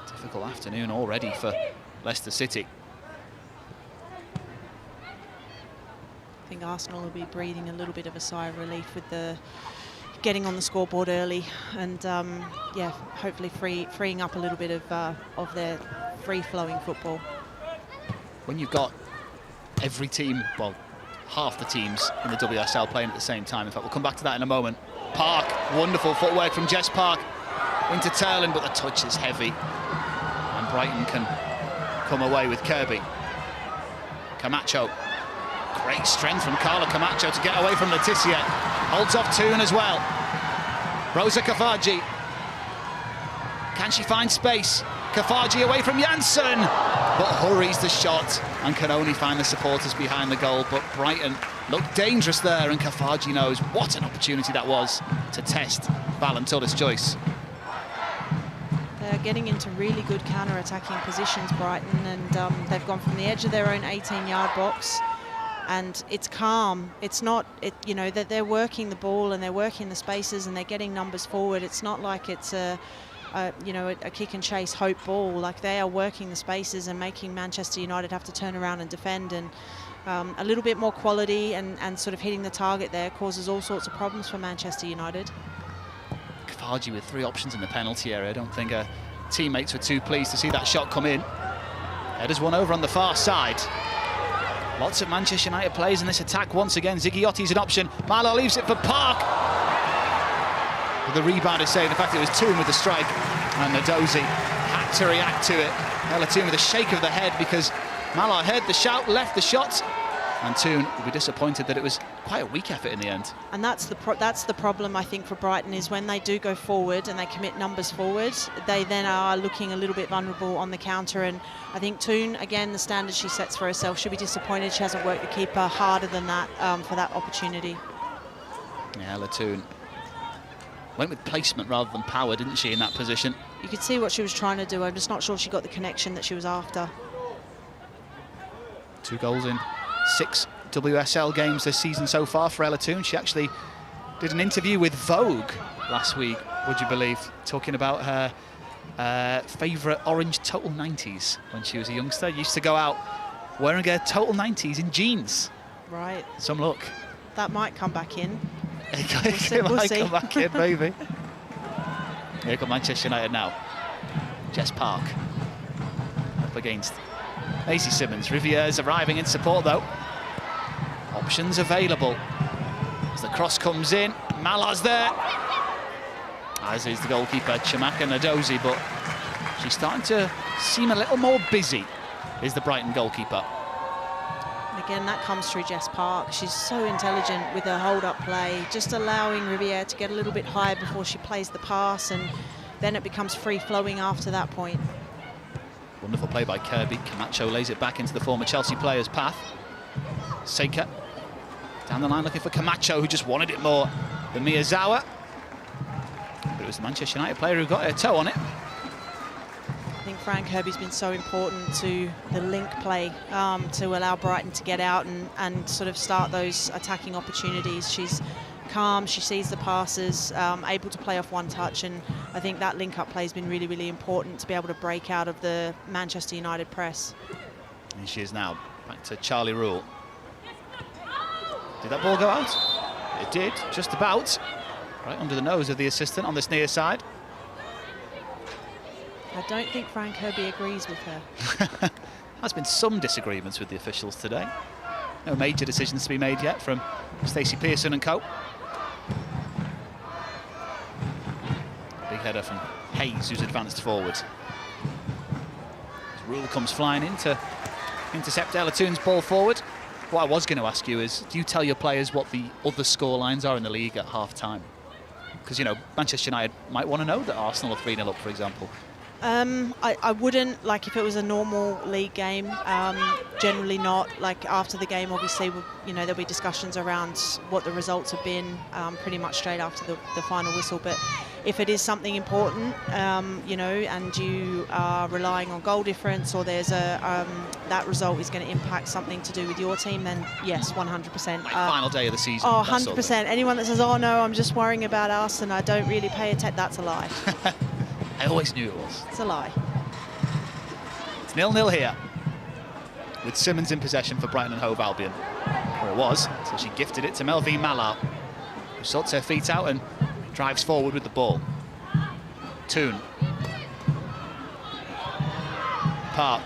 Difficult afternoon already for Leicester City. I think Arsenal will be breathing a little bit of a sigh of relief with the getting on the scoreboard early, and yeah, hopefully freeing up a little bit of their free-flowing football. When you've got every team, well, half the teams in the WSL playing at the same time. In fact, we'll come back to that in a moment. Park, wonderful footwork from Jess Park into Turlin, but the touch is heavy, and Brighton can come away with Kirby. Camacho. Great strength from Carla Camacho to get away from Letitia. Holds off Toon as well. Rosa Kafaji. Can she find space? Kafaji away from Janssen, but hurries the shot and can only find the supporters behind the goal. But Brighton looked dangerous there, and Kafaji knows what an opportunity that was to test Val and Tullis Joyce. They're getting into really good counter-attacking positions, Brighton, and they've gone from the edge of their own 18-yard box. And it's calm. It's not, you know, that they're working the ball and they're working the spaces and they're getting numbers forward. It's not like it's a kick and chase hope ball. Like, they are working the spaces and making Manchester United have to turn around and defend. And a little bit more quality and sort of hitting the target there causes all sorts of problems for Manchester United. Kafaji with 3 options in the penalty area. I don't think her teammates were too pleased to see that shot come in. Headers one over on the far side. Lots of Manchester United players in this attack once again. Zighiotti's an option. Marlow leaves it for Park. But the rebound is saved. In fact, it was Toon with the strike, and Nadozi had to react to it. Ella Toon with a shake of the head because Marlow heard the shout, left the shot, and Toon will be disappointed that it was quite a weak effort in the end. And that's the problem, I think, for Brighton, is when they do go forward and they commit numbers forward, they then are looking a little bit vulnerable on the counter. And I think Toon, again, the standard she sets for herself, she'll be disappointed she hasn't worked the keeper harder than that for that opportunity. Yeah, Ella Toon went with placement rather than power, didn't she, in that position? You could see what she was trying to do. I'm just not sure she got the connection that she was after. 2 goals in 6 WSL games this season so far for Ella Toone. She actually did an interview with Vogue last week, would you believe, talking about her favourite orange Total 90s when she was a youngster. Used to go out wearing her Total 90s in jeans. Right. Some look. That might come back in. It might come back in, maybe. Here come Manchester United now. Jess Park up against Maisie Simmons. Riviere's arriving in support, though. Options available. As the cross comes in, Mala's there. As is the goalkeeper, Chamaka Nadozi, but she's starting to seem a little more busy, is the Brighton goalkeeper. Again, that comes through Jess Park. She's so intelligent with her hold-up play, just allowing Riviere to get a little bit higher before she plays the pass, and then it becomes free-flowing after that point. Wonderful play by Kirby. Camacho lays it back into the former Chelsea player's path. Seika down the line looking for Camacho, who just wanted it more than Miyazawa. But it was the Manchester United player who got her toe on it. I think Fran Kirby's been so important to the link play to allow Brighton to get out and sort of start those attacking opportunities. She's calm, she sees the passes, able to play off one touch, and I think that link-up play has been really, really important to be able to break out of the Manchester United press. And she is now back to Charlie Rule. Did that ball go out? It did, just about. Right under the nose of the assistant on this near side. I don't think Fran Kirby agrees with her. There's been some disagreements with the officials today. No major decisions to be made yet from Stacey Pearson and co. Big header from Hayes, who's advanced forward. Rule comes flying in to intercept Ella Toone's ball forward. What I was going to ask you is, do you tell your players what the other score lines are in the league at half-time? Because, you know, Manchester United might want to know that Arsenal are 3-0 up, for example. I wouldn't, like if it was a normal league game, generally not. Like after the game, obviously, you know, there'll be discussions around what the results have been pretty much straight after the final whistle. But if it is something important, you know, and you are relying on goal difference, or there's that result is going to impact something to do with your team, then yes, 100%. Like final day of the season. Oh, 100%. Anyone that says, oh no, I'm just worrying about us and I don't really pay attention, that's a lie. I always knew it was. It's a lie. It's 0-0 here, with Simmons in possession for Brighton and Hove Albion. Or it was, so she gifted it to Melvin Malar, who sorts her feet out and drives forward with the ball. Toone. Park.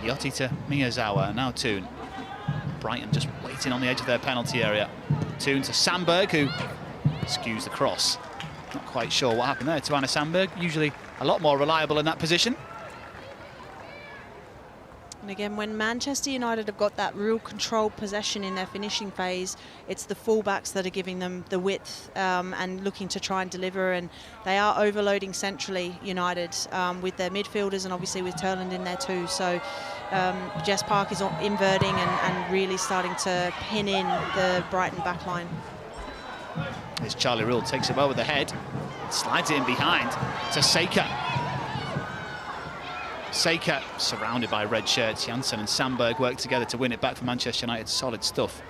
Yotti to Miyazawa, and now Toone. Brighton just waiting on the edge of their penalty area. Toone to Sandberg, who skews the cross. Not quite sure what happened there to Anna Sandberg. Usually a lot more reliable in that position. And again, when Manchester United have got that real controlled possession in their finishing phase, it's the fullbacks that are giving them the width and looking to try and deliver. And they are overloading centrally, United, with their midfielders and obviously with Turland in there too. So Jess Park is inverting and really starting to pin in the Brighton backline. As Charlie Rule takes it well with the head, slides it in behind to Seika. Seika surrounded by red shirts. Janssen and Sandberg work together to win it back for Manchester United. Solid stuff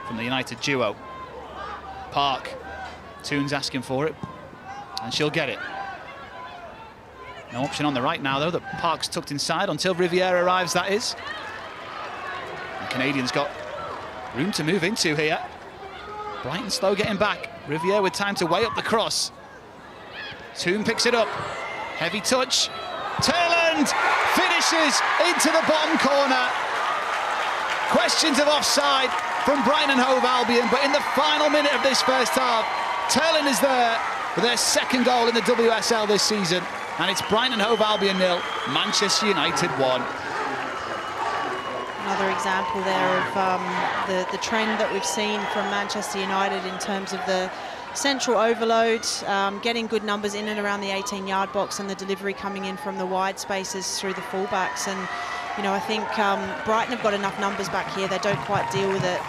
from the United duo. Park, Toone's asking for it, and she'll get it. No option on the right now, though, that Park's tucked inside until Riviere arrives, that is. The Canadian's got room to move into here. Brighton slow getting back. Riviere with time to weigh up the cross. Toone picks it up. Heavy touch. Turland finishes into the bottom corner. Questions of offside from Brighton and Hove Albion, but in the final minute of this first half, Turland is there for their second goal in the WSL this season, and it's Brighton and Hove Albion 0, Manchester United 1. Another example there of the trend that we've seen from Manchester United in terms of the central overload, getting good numbers in and around the 18-yard box, and the delivery coming in from the wide spaces through the fullbacks. And you know, I think Brighton have got enough numbers back here. They don't quite deal with it.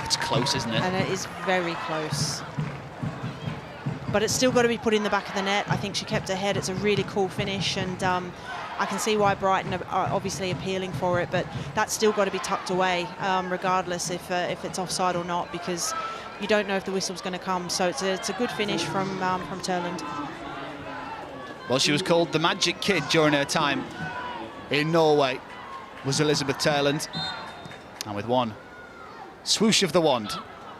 It's close, isn't it? And it is very close. but it's still got to be put in the back of the net. I think she kept her head. It's a really cool finish, and I can see why Brighton are obviously appealing for it, but that's still got to be tucked away, regardless if it's offside or not, because you don't know if the whistle's going to come. So it's a good finish from Turland. Well, she was called the Magic Kid during her time in Norway, was Elizabeth Turland. And with one swoosh of the wand,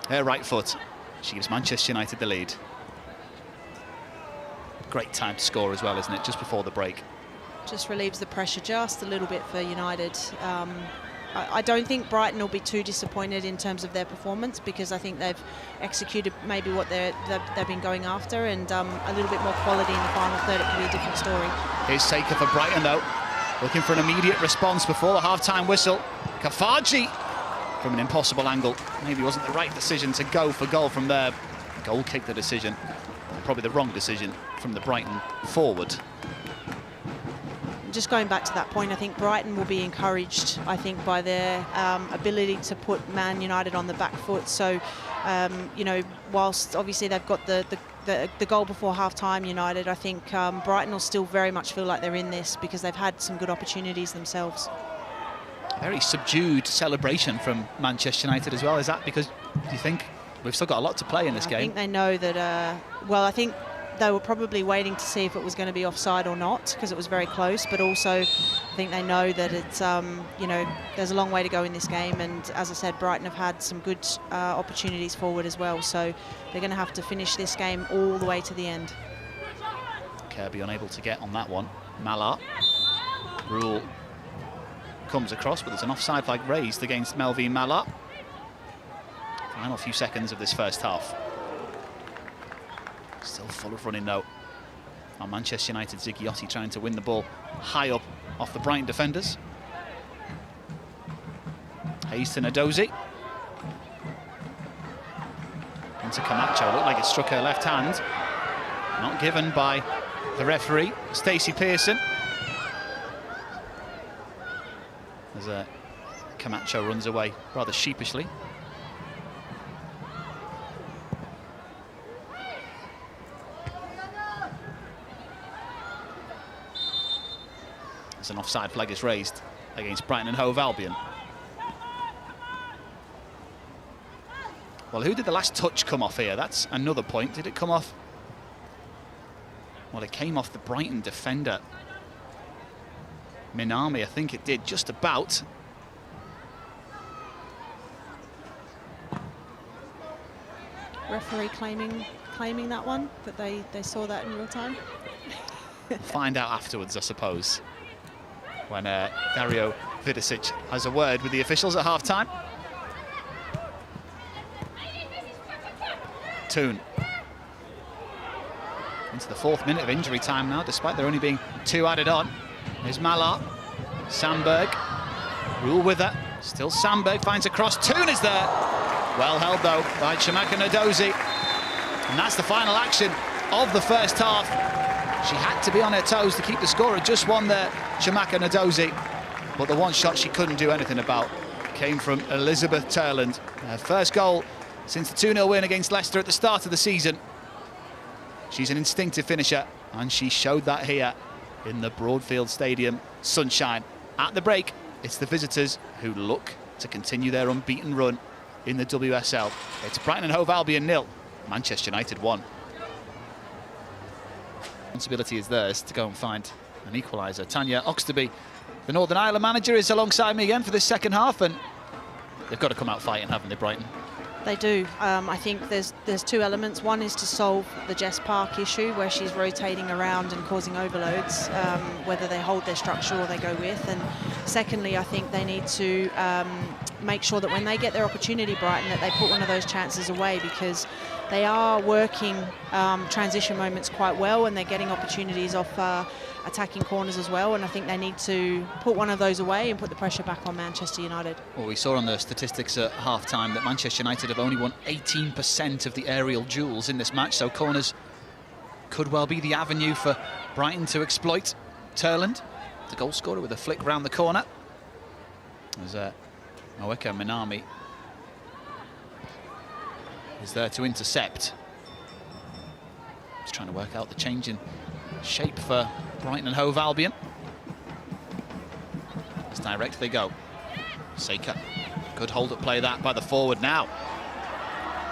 her right foot, she gives Manchester United the lead. Great time to score as well, isn't it, just before the break. Just relieves the pressure just a little bit for United. I don't think Brighton will be too disappointed in terms of their performance, because I think they've executed maybe what they've been going after, and a little bit more quality in the final third. It could be a different story. Here's taker for Brighton though, looking for an immediate response before the half-time whistle. Kafaji from an impossible angle. Maybe wasn't the right decision to go for goal from there. Goal kick the decision, probably the wrong decision from the Brighton forward. Just going back to that point, I think Brighton will be encouraged, I think, by their ability to put Man United on the back foot. So, you know, whilst obviously they've got the goal before half-time, United, I think Brighton will still very much feel like they're in this, because they've had some good opportunities themselves. Very subdued celebration from Manchester United as well. Is that because you think we've still got a lot to play in this game? I think they know that, well, I think they were probably waiting to see if it was going to be offside or not, because it was very close, but also I think they know that it's, you know, there's a long way to go in this game, and as I said, Brighton have had some good opportunities forward as well, so they're going to have to finish this game all the way to the end. Kirby unable to get on that one. Mallard. Rule comes across, but there's an offside flag raised against Melvin Mallard. Final few seconds of this first half. Still full of running though. Now Manchester United, Ziggiotti trying to win the ball high up off the Brighton defenders. Hayes to Nadozi. Into Camacho, looked like it struck her left hand. Not given by the referee, Stacey Pearson. As Camacho runs away rather sheepishly. As an offside flag is raised against Brighton Hove Albion. Well, who did the last touch come off here? That's another point. Did it come off? Well, it came off the Brighton defender. Minami, I think it did, just about. Referee claiming that one, that they saw that in real time. Find out afterwards, I suppose, when Dario Vidicic has a word with the officials at half-time. Toon. Into the 4th minute of injury time now, despite there only being 2 added on. There's Mallard. Sandberg. Rule with her. Still Sandberg finds a cross. Toon is there. Well held, though, by Chamaka Nadozi. And that's the final action of the first half. She had to be on her toes to keep the score at just one there, Chamaka Nadozi. But the one shot she couldn't do anything about came from Elizabeth Turland. Her first goal since the 2-0 win against Leicester at the start of the season. She's an instinctive finisher, and she showed that here in the Broadfield Stadium sunshine. At the break, it's the visitors who look to continue their unbeaten run in the WSL. It's Brighton Hove Albion 0, Manchester United 1. Responsibility is theirs to go and find an equaliser. Tanya Oxtoby, the Northern Ireland manager, is alongside me again for this second half, and they've got to come out fighting, haven't they, Brighton? They do. I think there's 2 elements. One is to solve the Jess Park issue, where she's rotating around and causing overloads, whether they hold their structure or they go with. And secondly, I think they need to make sure that when they get their opportunity, Brighton, that they put one of those chances away, because they are working transition moments quite well, and they're getting opportunities off attacking corners as well, and I think they need to put one of those away and put the pressure back on Manchester United. Well, we saw on the statistics at half-time that Manchester United have only won 18% of the aerial duels in this match, so corners could well be the avenue for Brighton to exploit. Turland, the goal scorer, with a flick round the corner. As Moeka Minami is there to intercept. Just trying to work out the change in shape for Brighton and Hove Albion. As direct they go. Seika, good hold-up play that by the forward now.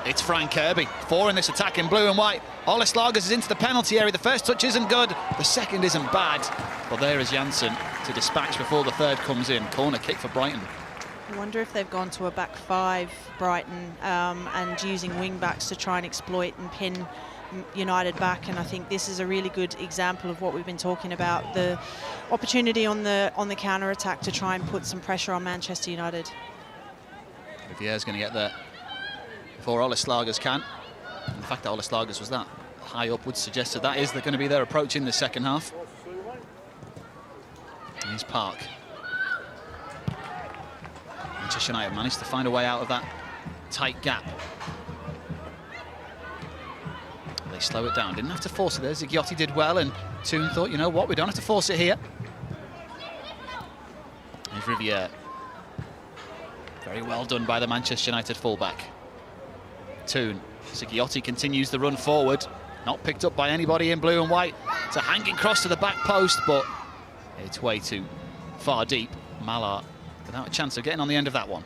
It's Frank Kirby, 4 in this attack in blue and white. Olis Lagers is into the penalty area. The first touch isn't good, the second isn't bad. But there is Janssen to dispatch before the third comes in. Corner kick for Brighton. I wonder if they've gone to a back 5, Brighton, and using wing-backs to try and exploit and pin United back, and I think this is a really good example of what we've been talking about, the opportunity on the counter-attack to try and put some pressure on Manchester United. Rivier's going to get there before Olis Lagers can. And the fact that Olis Lagers was that high up would suggest that is going to be their approach in the second half. And here's Park. Manchester United managed to find a way out of that tight gap. They slow it down, didn't have to force it there. Zigiotti did well, and Toon thought, you know what, we don't have to force it here. Here's Riviere. Very well done by the Manchester United fullback. Toon. Zigiotti continues the run forward. Not picked up by anybody in blue and white. It's a hanging cross to the back post, but it's way too far deep. Mallard without a chance of getting on the end of that one.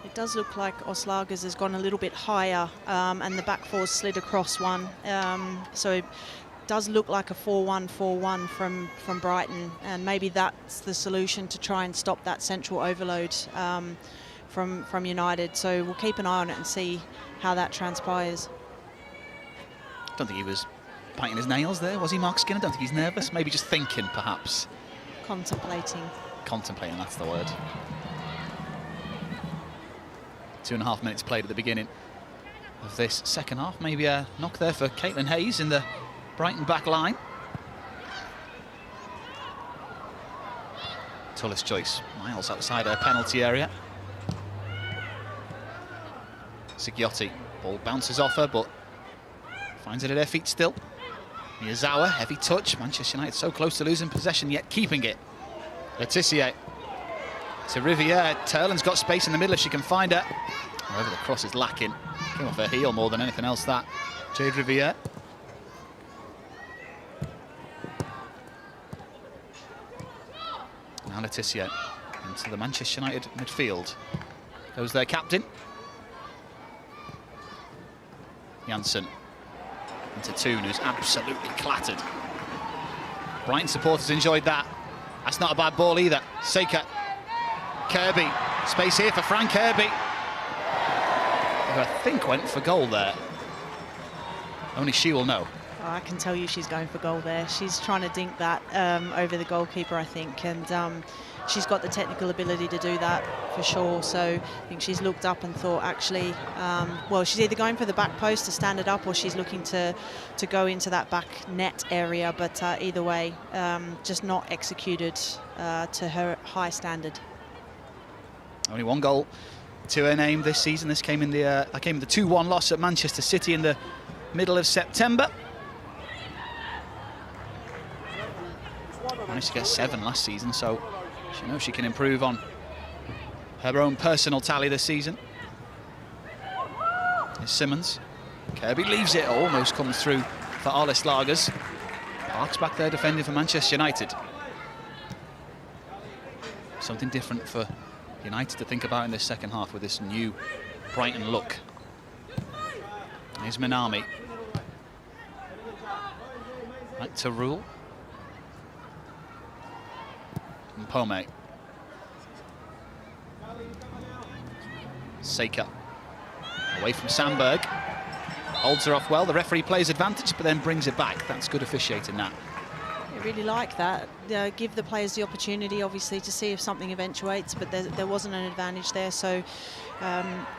It does look like Oslagers has gone a little bit higher, and the back 4 slid across one. So it does look like a 4-1-4-1 from Brighton, and maybe that's the solution to try and stop that central overload from United. So we'll keep an eye on it and see how that transpires. I don't think he was biting his nails there, was he, Mark Skinner? I don't think he's nervous. Maybe just thinking, perhaps. Contemplating. Contemplating, that's the word. 2.5 minutes played at the beginning of this second half. Maybe a knock there for Caitlin Hayes in the Brighton back line. Tullis Joyce, miles outside her penalty area. Zigiotti, ball bounces off her, but finds it at her feet still. Miyazawa, heavy touch. Manchester United so close to losing possession, yet keeping it. Letitia to Riviere. Turlin's got space in the middle if she can find her. However, the cross is lacking. Came off her heel more than anything else, that. Jade Riviere. Now Letitia into the Manchester United midfield. Goes their captain. Janssen into Toon, who's absolutely clattered. Brighton supporters enjoyed that. That's not a bad ball either. Seika. Kirby. Space here for Frank Kirby, who I think went for goal there. Only she will know. Oh, I can tell you she's going for goal there. She's trying to dink that over the goalkeeper, I think, and she's got the technical ability to do that for sure. So I think she's looked up and thought, actually, well, she's either going for the back post to stand it up, or she's looking to go into that back net area. But either way, just not executed to her high standard. Only one goal to her name this season. This came in the 2-1 loss at Manchester City in the middle of September. Managed to get 7 last season, so she knows she can improve on her own personal tally this season. Here's Simmons. Kirby leaves it, almost comes through for Olis Lagers. Park's back there defending for Manchester United. Something different for United to think about in this second half with this new Brighton look. Here's Minami. Back to Rule. And Pome. Seika. Away from Sandberg. Holds her off well. The referee plays advantage, but then brings it back. That's good officiating, that. I really like that. Give the players the opportunity, obviously, to see if something eventuates, but there wasn't an advantage there. So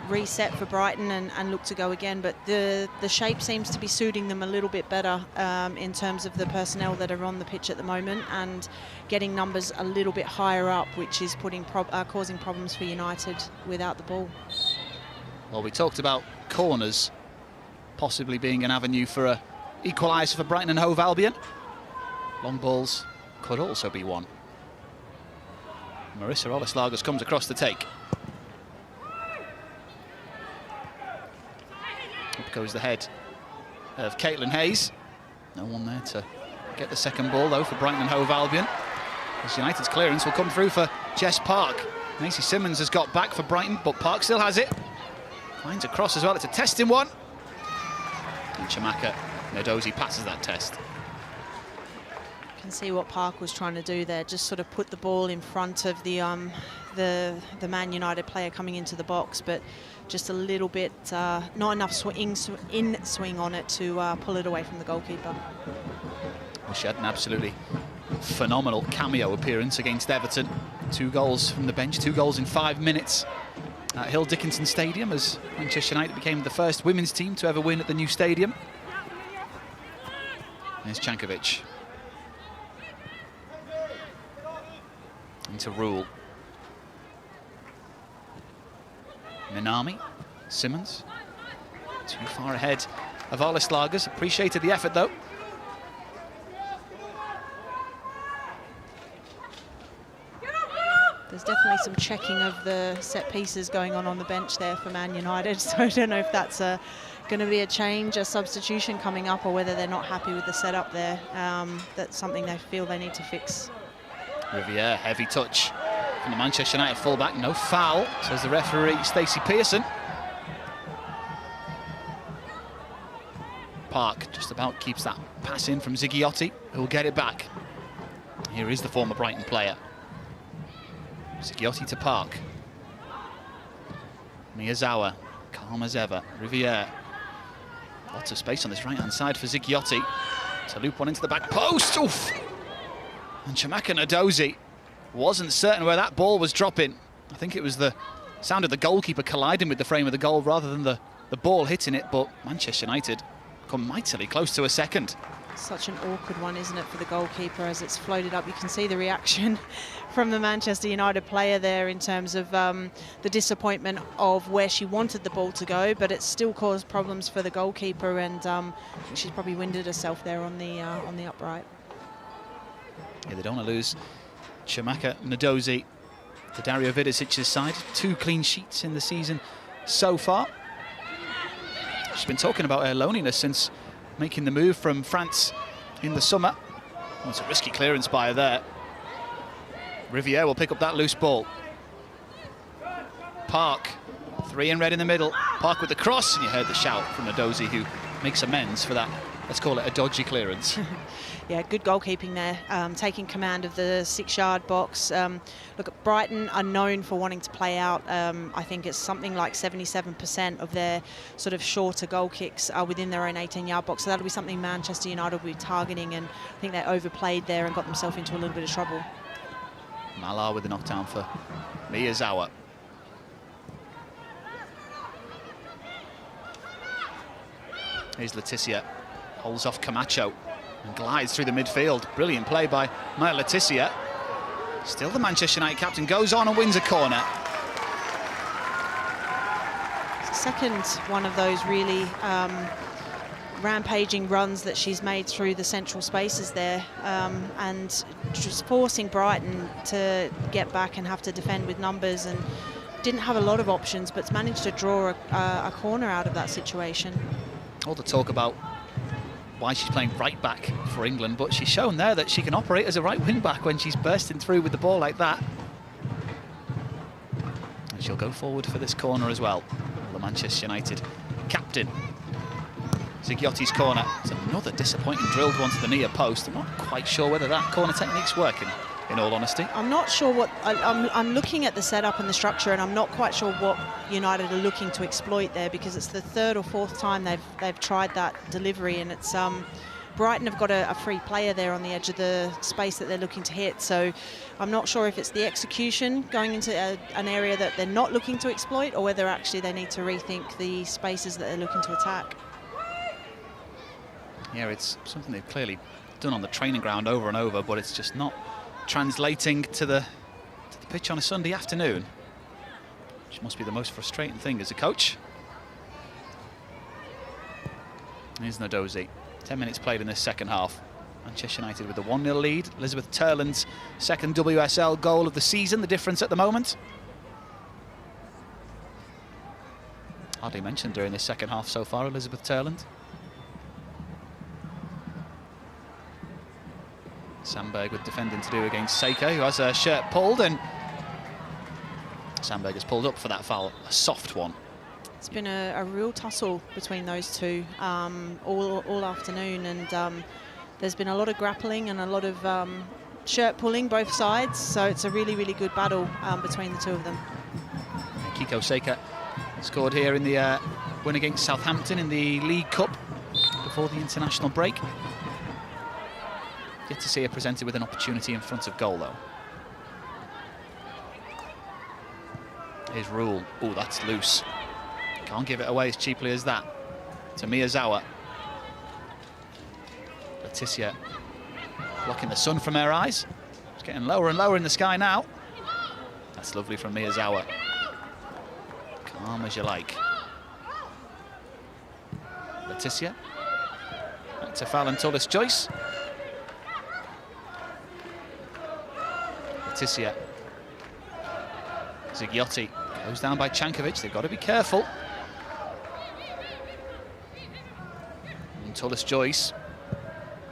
reset for Brighton and look to go again. But the shape seems to be suiting them a little bit better in terms of the personnel that are on the pitch at the moment, and getting numbers a little bit higher up, which is causing problems for United without the ball. Well, we talked about corners possibly being an avenue for a equaliser for Brighton and Hove Albion. Long balls could also be one. Marissa Olis Lagers comes across the take. Up goes the head of Caitlin Hayes. No one there to get the second ball, though, for Brighton Hove Albion. As United's clearance will come through for Jess Park. Macy Simmons has got back for Brighton, but Park still has it. Finds a cross as well. It's a testing one. And Chamaka Ndozi passes that test. You can see what Park was trying to do there, just sort of put the ball in front of the Man United player coming into the box, but just a little bit, not enough swing on it to pull it away from the goalkeeper. Well, she had an absolutely phenomenal cameo appearance against Everton. 2 goals from the bench, 2 goals in 5 minutes at Hill Dickinson Stadium, as Manchester United became the first women's team to ever win at the new stadium. There's Cankovic. Into Rule. Minami, Simmons. Too far ahead of Arlis Lagers. Appreciated the effort, though. There's definitely some checking of the set pieces going on the bench there for Man United. So I don't know if that's going to be a change, a substitution coming up, or whether they're not happy with the setup there. That's something they feel they need to fix. Riviere, heavy touch from the Manchester United fullback. No foul, says the referee, Stacey Pearson. Park just about keeps that pass in from Ziggiotti, who'll get it back. Here is the former Brighton player. Ziggiotti to Park. Miyazawa, calm as ever. Riviere. Lots of space on this right-hand side for Ziggiotti. To loop one into the back post. Oof! And Chamaka Ndozi wasn't certain where that ball was dropping. I think it was the sound of the goalkeeper colliding with the frame of the goal rather than the ball hitting it, but Manchester United come mightily close to a second. Such an awkward one, isn't it, for the goalkeeper as it's floated up. You can see the reaction from the Manchester United player there in terms of the disappointment of where she wanted the ball to go, but it still caused problems for the goalkeeper, and she's probably winded herself there on the upright. Yeah, they don't want to lose Chamaka Ndozi to Dario Vidicic's side. 2 clean sheets in the season so far. She's been talking about her loneliness since making the move from France in the summer. Oh, it's a risky clearance by her there. Riviere will pick up that loose ball. Park, 3 in red in the middle. Park with the cross, and you heard the shout from Ndozi, who makes amends for that. Let's call it a dodgy clearance. Yeah, good goalkeeping there, taking command of the 6-yard box. Look, Brighton are known for wanting to play out. I think it's something like 77% of their sort of shorter goal kicks are within their own 18-yard box. So that'll be something Manchester United will be targeting, and I think they overplayed there and got themselves into a little bit of trouble. Malar with the knockdown for Miyazawa. Here's Leticia. Holds off Camacho and glides through the midfield. Brilliant play by Maya Leticia. Still the Manchester United captain goes on and wins a corner. Second one of those really rampaging runs that she's made through the central spaces there, and just forcing Brighton to get back and have to defend with numbers, and didn't have a lot of options, but managed to draw a corner out of that situation. All the talk about why she's playing right back for England, but she's shown there that she can operate as a right wing back when she's bursting through with the ball like that. And she'll go forward for this corner as well. The Manchester United captain. Zighiotti's corner. It's another disappointing drilled one to the near post. I'm not quite sure whether that corner technique's working, in all honesty. I'm not sure what... I'm looking at the setup and the structure, and I'm not quite sure what United are looking to exploit there, because it's the 3rd or 4th time they've tried that delivery, and it's... Brighton have got a free player there on the edge of the space that they're looking to hit, so I'm not sure if it's the execution going into an area that they're not looking to exploit, or whether actually they need to rethink the spaces that they're looking to attack. Yeah, it's something they've clearly done on the training ground over and over, but it's just not translating to the pitch on a Sunday afternoon, which must be the most frustrating thing as a coach. Here's Ndozi. 10 minutes played in this second half. Manchester United with a 1-0 lead. Elizabeth Turland's second WSL goal of the season, the difference at the moment. Hardly mentioned during this second half so far, Elizabeth Turland. Sandberg with defending to do against Seika, who has her shirt pulled, and Sandberg has pulled up for that foul, a soft one. It's been a real tussle between those two all afternoon, and there's been a lot of grappling and a lot of shirt pulling both sides, so it's a really, really good battle between the two of them. Kiko Seika scored here in the win against Southampton in the League Cup before the international break. Yet to see her presented with an opportunity in front of goal, though. Here's Rule. Oh, that's loose. Can't give it away as cheaply as that. To Miyazawa. Leticia blocking the sun from her eyes. It's getting lower and lower in the sky now. That's lovely from Miyazawa. Calm as you like. Leticia. Back to Fallon Tullis-Joyce. Leticia. Zigiotti goes down by Chankovic. They've got to be careful. And Tullis-Joyce.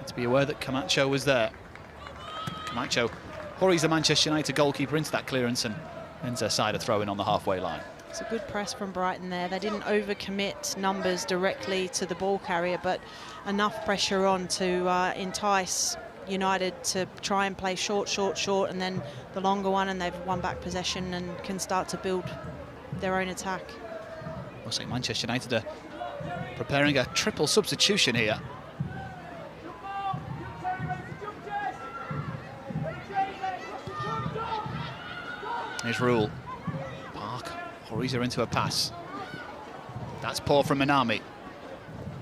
To be aware that Camacho was there. Camacho hurries the Manchester United goalkeeper into that clearance and ends her side of throw-in on the halfway line. It's a good press from Brighton there. They didn't overcommit numbers directly to the ball carrier, but enough pressure on to entice United to try and play short, and then the longer one, and they've won back possession and can start to build their own attack. Looks like Manchester United are preparing a triple substitution here. Here's Rule. Park hurries her into a pass. That's poor from Minami.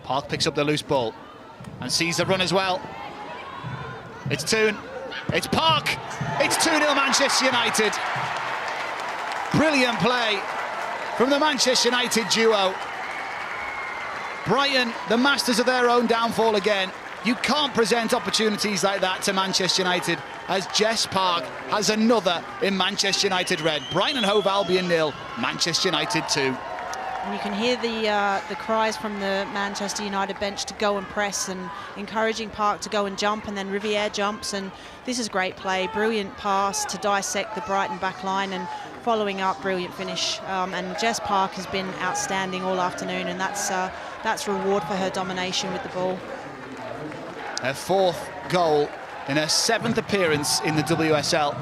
Park picks up the loose ball and sees the run as well. It's Toon. It's Park. It's 2-0 Manchester United. Brilliant play from the Manchester United duo. Brighton, the masters of their own downfall again. You can't present opportunities like that to Manchester United, as Jess Park has another in Manchester United red. Brighton Hove Albion 0, Manchester United 2. And you can hear the cries from the Manchester United bench to go and press, and encouraging Park to go and jump, and then Riviere jumps, and this is great play. Brilliant pass to dissect the Brighton back line, and following up, brilliant finish. And Jess Park has been outstanding all afternoon, and that's reward for her domination with the ball. Her 4th goal in her 7th appearance in the WSL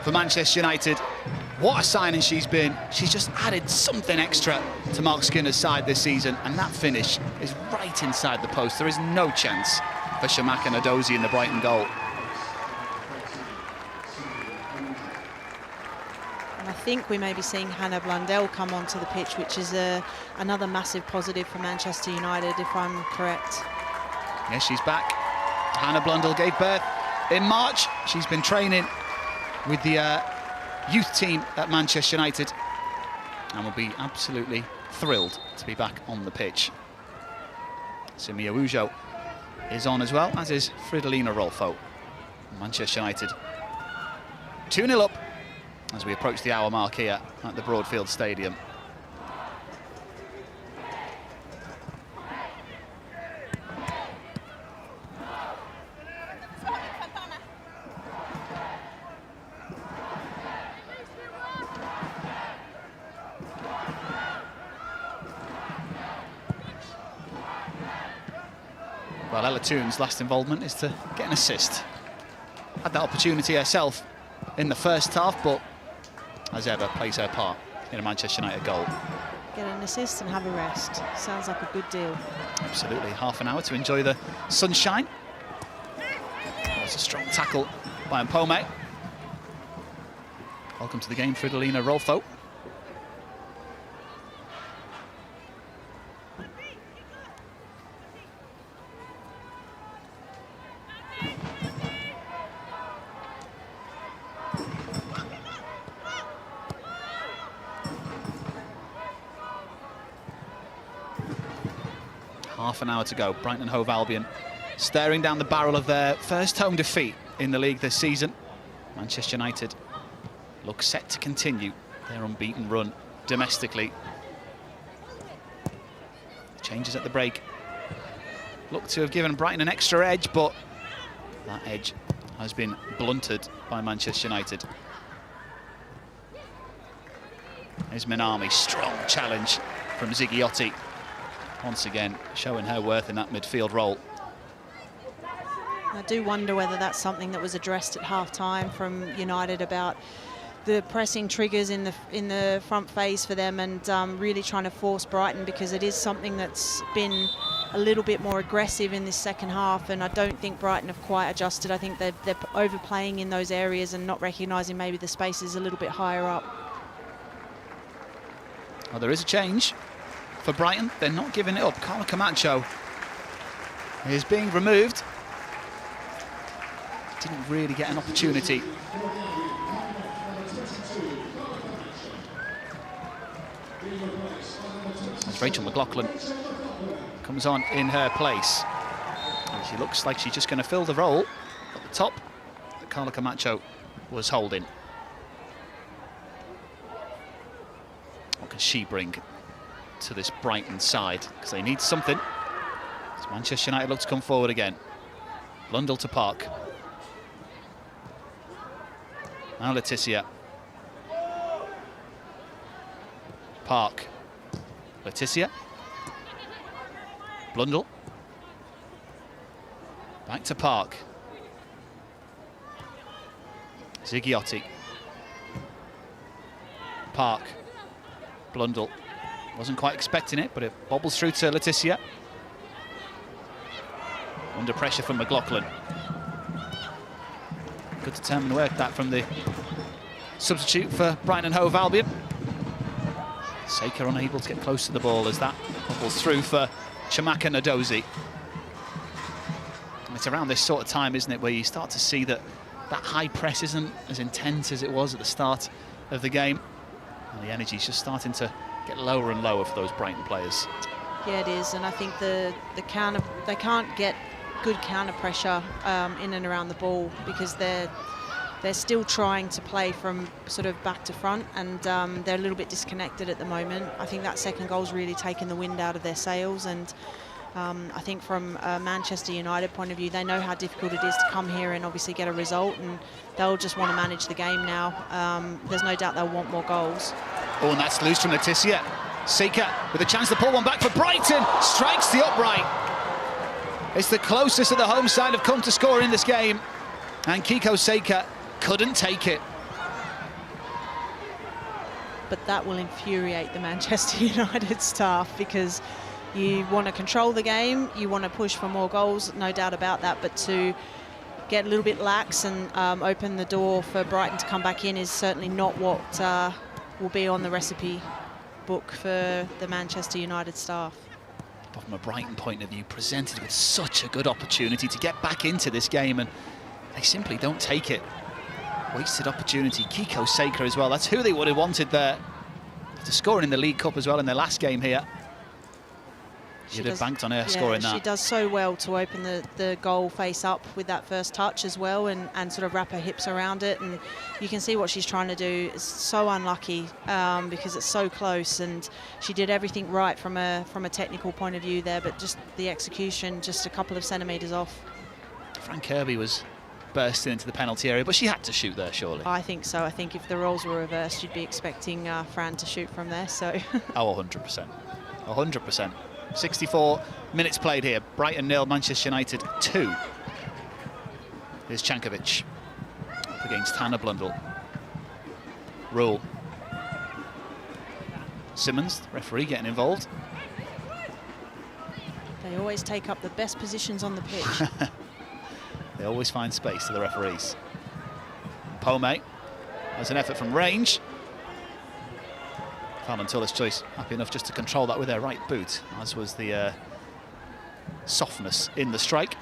for Manchester United. What a signing she's been. She's just added something extra to Mark Skinner's side this season, and that finish is right inside the post. There is no chance for Shamaka Nadozi in the Brighton goal. And I think we may be seeing Hannah Blundell come onto the pitch, which is another massive positive for Manchester United, if I'm correct. Yes, she's back. Hannah Blundell gave birth in March. She's been training with the youth team at Manchester United and will be absolutely thrilled to be back on the pitch. Sumia Ujo is on as well, as is Fridolina Rolfo. Manchester United 2-0 up as we approach the hour mark here at the Broadfield Stadium. Well, Ella Toon's last involvement is to get an assist. Had that opportunity herself in the first half, but as ever, plays her part in a Manchester United goal. Get an assist and have a rest. Sounds like a good deal. Absolutely, half an hour to enjoy the sunshine. That's a strong tackle by Mpome. Welcome to the game, Fridolina Rolfo. Half an hour to go. Brighton Hove Albion staring down the barrel of their first home defeat in the league this season. Manchester United look set to continue their unbeaten run domestically. Changes at the break look to have given Brighton an extra edge, but that edge has been blunted by Manchester United. Here's Minami, strong challenge from Zighiotti. Once again, showing her worth in that midfield role. I do wonder whether that's something that was addressed at half-time from United about the pressing triggers in the front phase for them, and really trying to force Brighton, because it is something that's been a little bit more aggressive in this second half, and I don't think Brighton have quite adjusted. I think they're overplaying in those areas and not recognising maybe the space is a little bit higher up. Well, there is a change for Brighton. They're not giving it up. Carla Camacho is being removed. Didn't really get an opportunity. As Rachel McLaughlin comes on in her place. And she looks like she's just going to fill the role at the top that Carla Camacho was holding. What can she bring to this Brighton side? Because they need something. As Manchester United look to come forward again. Blundell to Park. Now Leticia. Park. Leticia. Blundell. Back to Park. Zighiotti. Park. Blundell. Wasn't quite expecting it, but it bobbles through to Leticia. Under pressure from McLaughlin. Good determined work that from the substitute for Brighton Hove Albion. Saker unable to get close to the ball as that bubbles through for Chamaka Ndozi. And it's around this sort of time, isn't it, where you start to see that that high press isn't as intense as it was at the start of the game. And the energy's just starting to get lower and lower for those Brighton players. Yeah, it is, and I think the counter, they can't get good counter pressure in and around the ball, because they're still trying to play from sort of back to front, and they're a little bit disconnected at the moment. I think that second goal's really taken the wind out of their sails, and I think from a Manchester United point of view, they know how difficult it is to come here and obviously get a result, and they'll just want to manage the game now. There's no doubt they'll want more goals. Oh, and that's loose from Leticia. Saker with a chance to pull one back for Brighton. Strikes the upright. It's the closest that the home side have come to score in this game. And Kiko Saker couldn't take it. But that will infuriate the Manchester United staff, because you want to control the game, you want to push for more goals, no doubt about that, but to get a little bit lax and open the door for Brighton to come back in is certainly not what will be on the recipe book for the Manchester United staff. But from a Brighton point of view, presented with such a good opportunity to get back into this game, and they simply don't take it. Wasted opportunity. Kiko Saker as well. That's who they would have wanted there. After scoring in the League Cup as well in their last game here. She'd have banked on her scoring that. She does so well to open the goal face up with that first touch as well, and sort of wrap her hips around it, and you can see what she's trying to do. It's so unlucky because it's so close, and she did everything right from a technical point of view there, but just the execution just a couple of centimetres off. Fran Kirby was bursting into the penalty area, but she had to shoot there, surely. I think so. I think if the roles were reversed, you'd be expecting Fran to shoot from there. So. Oh, 100%. 100%. 64 minutes played here. Brighton 0, Manchester United 2. Here's Cankovic up against Hannah Blundell. Rule. Simmons, the referee, getting involved. They always take up the best positions on the pitch. They always find space to the referees. Pome has an effort from range. Fallon Tullis Choice happy enough just to control that with their right boot, as was the softness in the strike.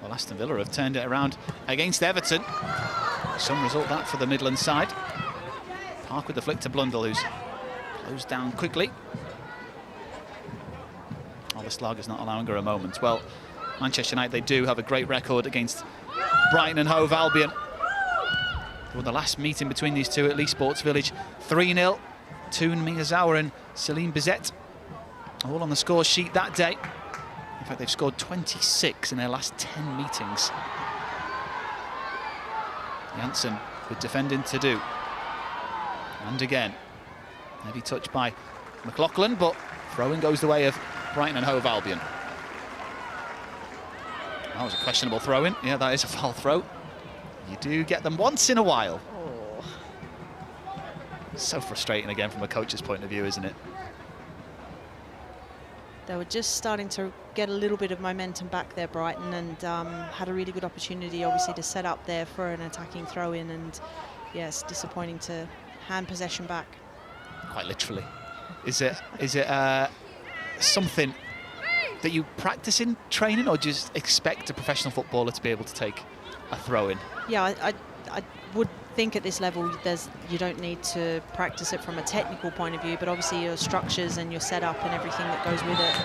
Well, Aston Villa have turned it around against Everton. Some result that for the Midland side. Park with the flick to Blundell, who's closed down quickly. Slager's not allowing her a moment. Well, Manchester United, they do have a great record against Brighton and Hove Albion. Well, the last meeting between these two at Lee Sports Village, 3-0. Toon Miyazawa and Celine Bizet all on the score sheet that day. In fact, they've scored 26 in their last 10 meetings. Janssen with defending to do. And again, heavy touch by McLaughlin, but throw-in goes the way of Brighton and Hove Albion. That was a questionable throw-in. Yeah, that is a foul throw. You do get them once in a while. Oh. So frustrating again from a coach's point of view, isn't it? They were just starting to get a little bit of momentum back there, Brighton, and had a really good opportunity, obviously, to set up there for an attacking throw-in. And yes, disappointing to hand possession back. Quite literally. Is it something that you practice in training, or just expect a professional footballer to be able to take a throw-in? Yeah, I would think at this level you don't need to practice it from a technical point of view, but obviously your structures and your setup and everything that goes with it,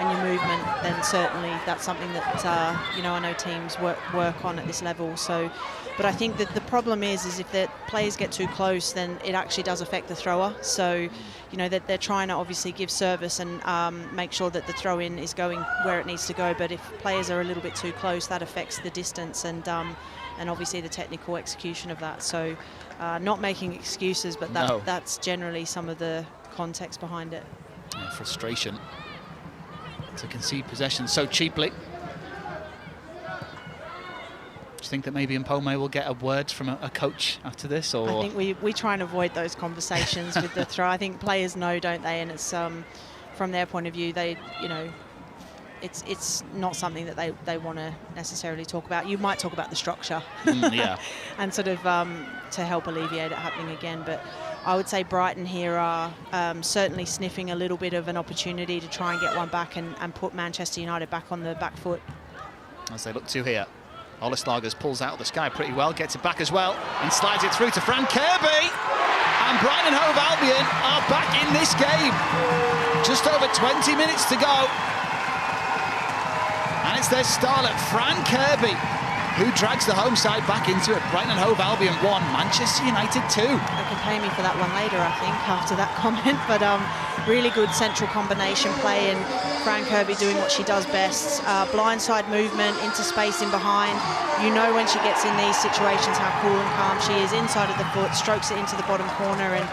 and your movement, then certainly that's something that you know, I know teams work on at this level. So, but I think that the problem is if the players get too close, then it actually does affect the thrower. So, you know, that they're trying to obviously give service and make sure that the throw-in is going where it needs to go. But if players are a little bit too close, that affects the distance and obviously the technical execution of that. So, not making excuses, but that's generally some of the context behind it. Yeah, frustration to concede possession so cheaply. Do you think that maybe Mpome will get a word from a coach after this? Or I think we try and avoid those conversations with the throw. I think players know, don't they? And it's from their point of view, they, you know, it's not something that they want to necessarily talk about. You might talk about the structure, yeah, and sort of to help alleviate it happening again. But I would say Brighton here are certainly sniffing a little bit of an opportunity to try and get one back and put Manchester United back on the back foot. As they look to here. Olleslargers pulls out of the sky pretty well, gets it back as well, and slides it through to Frank Kirby. And Brighton Hove Albion are back in this game. Just over 20 minutes to go. And it's their starlet, Frank Kirby, who drags the home side back into it. Brighton Hove Albion 1, Manchester United 2. They can pay me for that one later, I think, after that comment. But really good central combination play, and Frank Kirby doing what she does best. Blindside movement, into space in behind. You know when she gets in these situations how cool and calm she is. Inside of the foot, strokes it into the bottom corner. And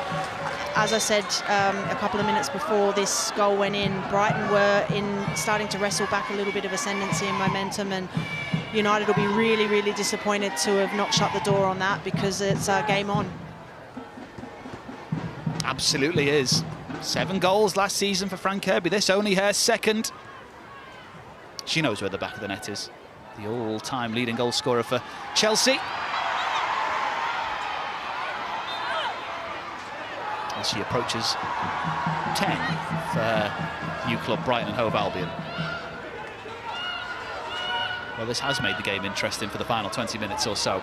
as I said a couple of minutes before this goal went in, Brighton were starting to wrestle back a little bit of ascendancy and momentum, and United will be really, really disappointed to have not shut the door on that, because it's game on. Absolutely is. 7 goals last season for Frank Kirby. This only her second. She knows where the back of the net is. The all-time leading goal scorer for Chelsea. As she approaches 10 for her new club, Brighton Hove Albion. Well, this has made the game interesting for the final 20 minutes or so.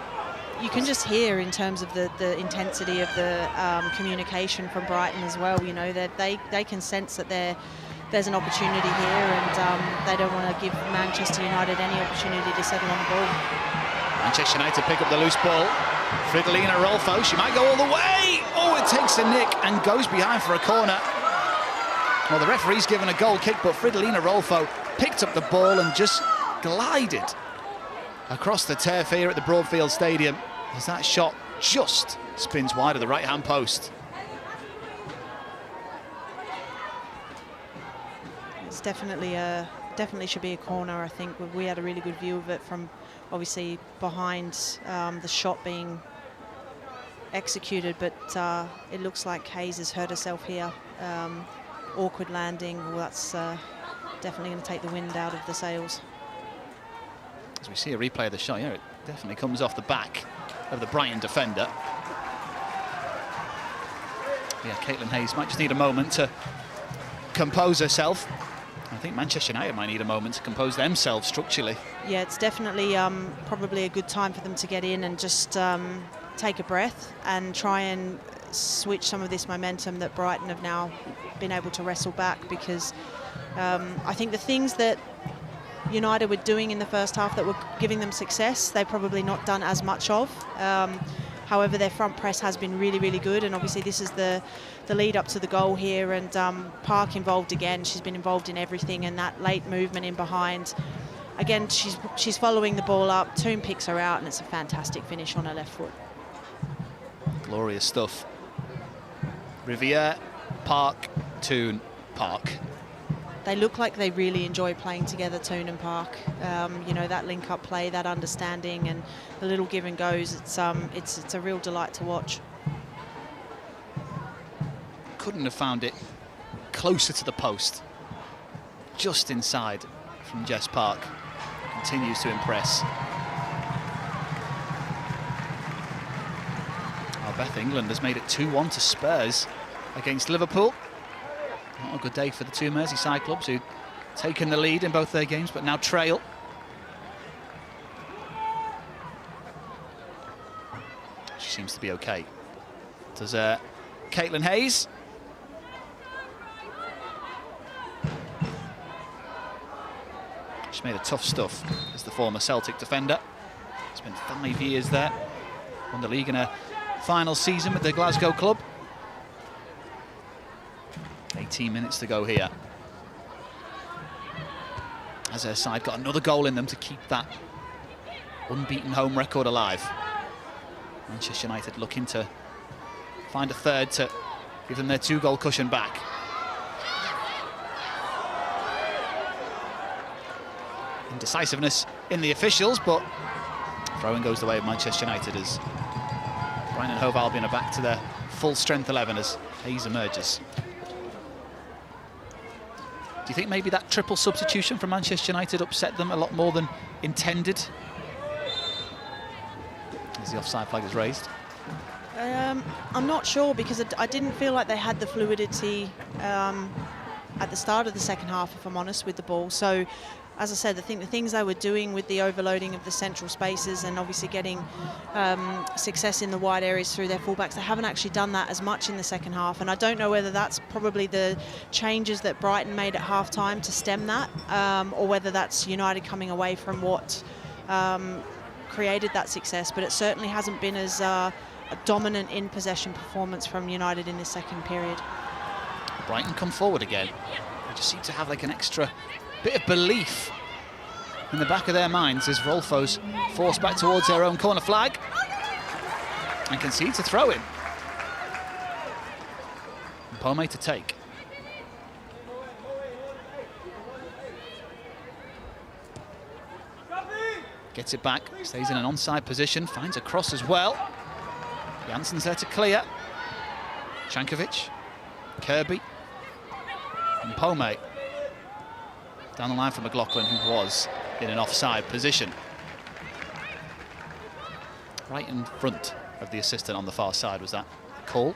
You can just hear in terms of the intensity of the communication from Brighton as well. You know, that they can sense that there's an opportunity here, and they don't want to give Manchester United any opportunity to settle on the ball. Manchester United pick up the loose ball. Fridolina Rolfo, she might go all the way. Oh, it takes a nick and goes behind for a corner. Well, the referee's given a goal kick, but Fridolina Rolfo picked up the ball and just glided across the turf here at the Broadfield Stadium, as that shot just spins wide of the right-hand post. It's definitely should be a corner. I think we had a really good view of it from obviously behind the shot being executed, but it looks like Hayes has hurt herself here. Awkward landing. Well, that's definitely going to take the wind out of the sails. As we see a replay of the shot, yeah, it definitely comes off the back of the Brighton defender. Yeah, Caitlin Hayes might just need a moment to compose herself. I think Manchester United might need a moment to compose themselves structurally. Yeah, it's definitely probably a good time for them to get in and just take a breath and try and switch some of this momentum that Brighton have now been able to wrestle back, because I think the things that United were doing in the first half that were giving them success, they've probably not done as much of. However, their front press has been really, really good, and obviously this is the lead up to the goal here, and Park involved again. She's been involved in everything, and that late movement in behind. Again, she's following the ball up. Toon picks her out, and it's a fantastic finish on her left foot. Glorious stuff. Riviere, Park, Toon, Park. They look like they really enjoy playing together, Toon and Park. You know, that link-up play, that understanding, and the little give and goes. It's a real delight to watch. Couldn't have found it closer to the post. Just inside from Jess Park. Continues to impress. Beth England has made it 2-1 to Spurs against Liverpool. Not a good day for the two Merseyside clubs who'd taken the lead in both their games but now trail. She seems to be okay. Does Caitlin Hayes. She made a tough stuff as the former Celtic defender. Spent 5 years there. Won the league in her final season with the Glasgow club. 18 minutes to go here. As her side got another goal in them to keep that unbeaten home record alive. Manchester United looking to find a third to give them their 2-goal cushion back. Indecisiveness in the officials, but throw-in goes the way of Manchester United as Brighton Hove Albion are back to their full strength 11 as Hayes emerges. Do you think maybe that triple substitution from Manchester United upset them a lot more than intended? As the offside flag is raised. I'm not sure, because I didn't feel like they had the fluidity at the start of the second half, if I'm honest, with the ball. So, as I said, I think the things they were doing with the overloading of the central spaces and obviously getting success in the wide areas through their fullbacks, they haven't actually done that as much in the second half. And I don't know whether that's probably the changes that Brighton made at half-time to stem that, or whether that's United coming away from what created that success. But it certainly hasn't been as a dominant in-possession performance from United in this second period. Brighton come forward again. They just seem to have like an extra bit of belief in the back of their minds as Rolfo's forced back towards their own corner flag and concedes a throw-in. Pomey to take. Gets it back, stays in an onside position, finds a cross as well. Jansen's there to clear. Chankovic, Kirby, and Pomey. Down the line for McLaughlin, who was in an offside position. Right in front of the assistant on the far side was that call.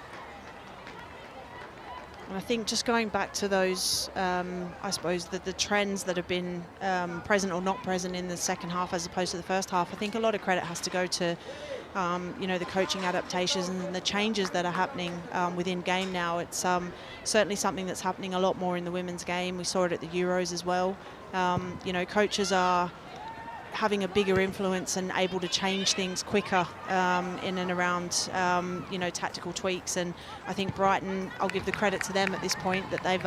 And I think just going back to those, I suppose, the trends that have been present or not present in the second half as opposed to the first half, I think a lot of credit has to go to you know, the coaching adaptations and the changes that are happening within game now. It's certainly something that's happening a lot more in the women's game. We saw it at the Euros as well. You know, coaches are having a bigger influence and able to change things quicker in and around, you know, tactical tweaks. And I think Brighton, I'll give the credit to them at this point that they've,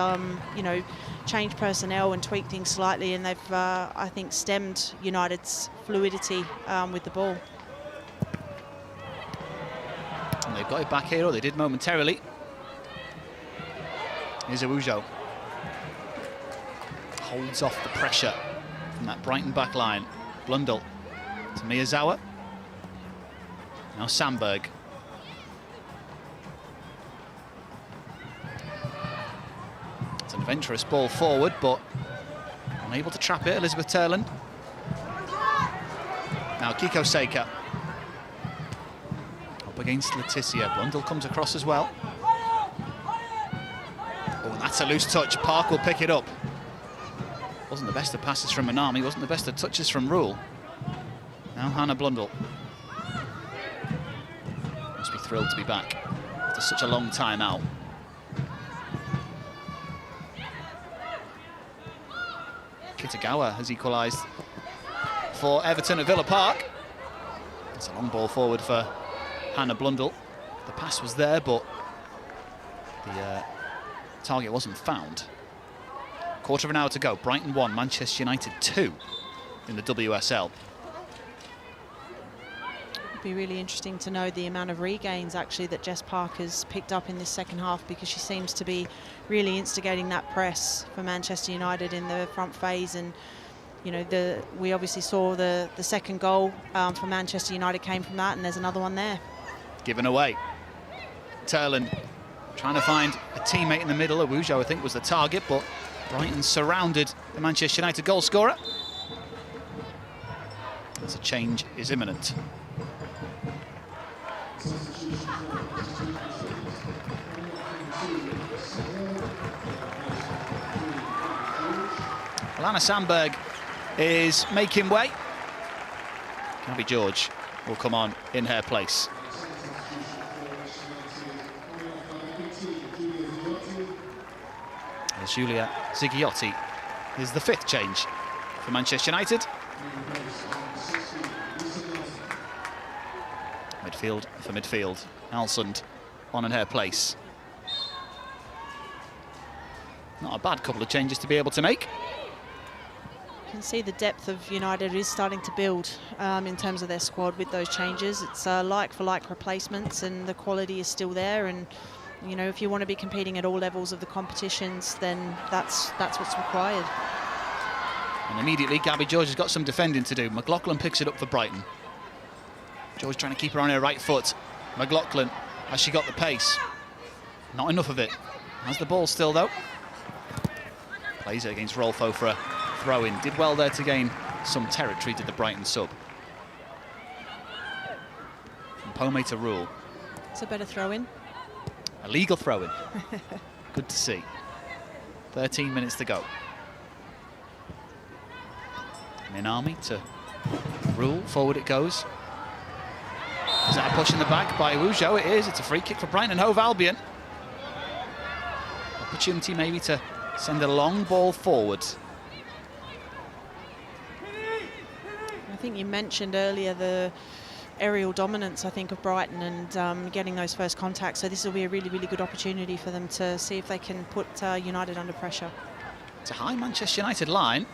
you know, changed personnel and tweaked things slightly, and they've, I think, stemmed United's fluidity with the ball. And they've got it back here, or they did momentarily. Here's Awujo. Holds off the pressure from that Brighton back line. Blundell to Miyazawa. Now Sandberg. It's an adventurous ball forward, but unable to trap it, Elizabeth Turland. Now Kiko Seika. Up against Leticia. Blundell comes across as well. Oh, that's a loose touch. Park will pick it up. Wasn't the best of passes from Manami, wasn't the best of touches from Rule. Now Hannah Blundell. Must be thrilled to be back after such a long time out. Kitagawa has equalised for Everton at Villa Park. It's a long ball forward for Hannah Blundell. The pass was there, but the target wasn't found. Quarter of an hour to go. Brighton 1, Manchester United 2 in the WSL. It'd be really interesting to know the amount of regains actually that Jess Parker's picked up in this second half, because she seems to be really instigating that press for Manchester United in the front phase. And you know, we obviously saw the second goal for Manchester United came from that, and there's another one there. Given away. Turland trying to find a teammate in the middle. Awujo, I think, was the target, but Brighton surrounded the Manchester United goal scorer. As a change is imminent. Lana Sandberg is making way. Gabby George will come on in her place. As Julia Zighiotti is the 5th change for Manchester United. Midfield for midfield. Alsund on in her place. Not a bad couple of changes to be able to make. You can see the depth of United is starting to build in terms of their squad with those changes. It's like-for-like replacements, and the quality is still there. And you know, if you want to be competing at all levels of the competitions, then that's what's required. And immediately, Gabby George has got some defending to do. McLaughlin picks it up for Brighton. George trying to keep her on her right foot. McLaughlin, has she got the pace? Not enough of it. Has the ball still, though. Plays it against Rolfo for a throw-in. Did well there to gain some territory, did the Brighton sub. From Pome to Rule. It's a better throw-in. A legal throw-in. Good to see. 13 minutes to go. Minami to Rule. Forward it goes. Is that a push in the back by Awujo? It is. It's a free kick for Brighton Hove Albion. Opportunity maybe to send a long ball forward. I think you mentioned earlier the aerial dominance, I think, of Brighton, and getting those first contacts. So this will be a really, really good opportunity for them to see if they can put United under pressure. It's a high Manchester United line.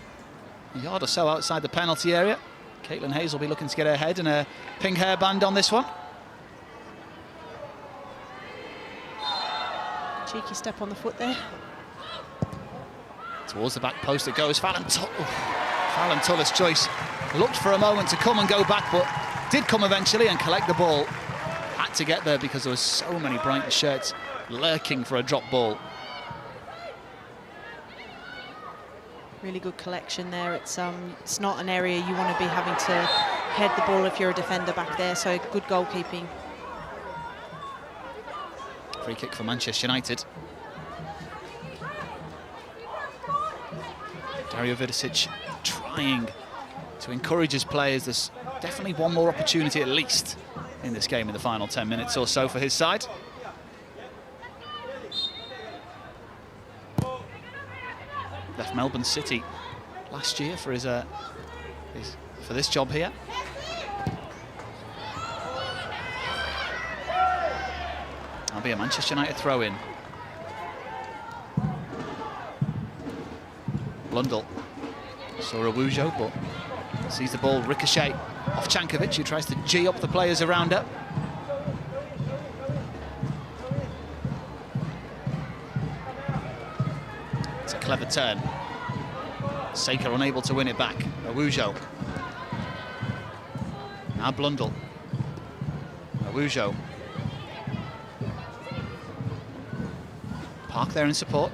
A yard or so outside the penalty area. Caitlin Hayes will be looking to get her head and a pink hairband on this one. Cheeky step on the foot there. Towards the back post it goes. Fallon Tuller's choice looked for a moment to come and go back, but did come eventually and collect the ball. Had to get there because there was so many Brighton shirts lurking for a drop ball. Really good collection there. It's not an area you want to be having to head the ball if you're a defender back there, so good goalkeeping. Free kick for Manchester United. Dario Vidicic trying to encourage his players. There's definitely one more opportunity at least in this game in the final 10 minutes or so for his side. Left Melbourne City last year for for this job here. That'll be a Manchester United throw-in. Blundell saw Awujo, but sees the ball ricochet off Cankovic, who tries to G up the players around her. It's a clever turn. Saker unable to win it back. Awujo. Now Blundell. Awujo. Park there in support.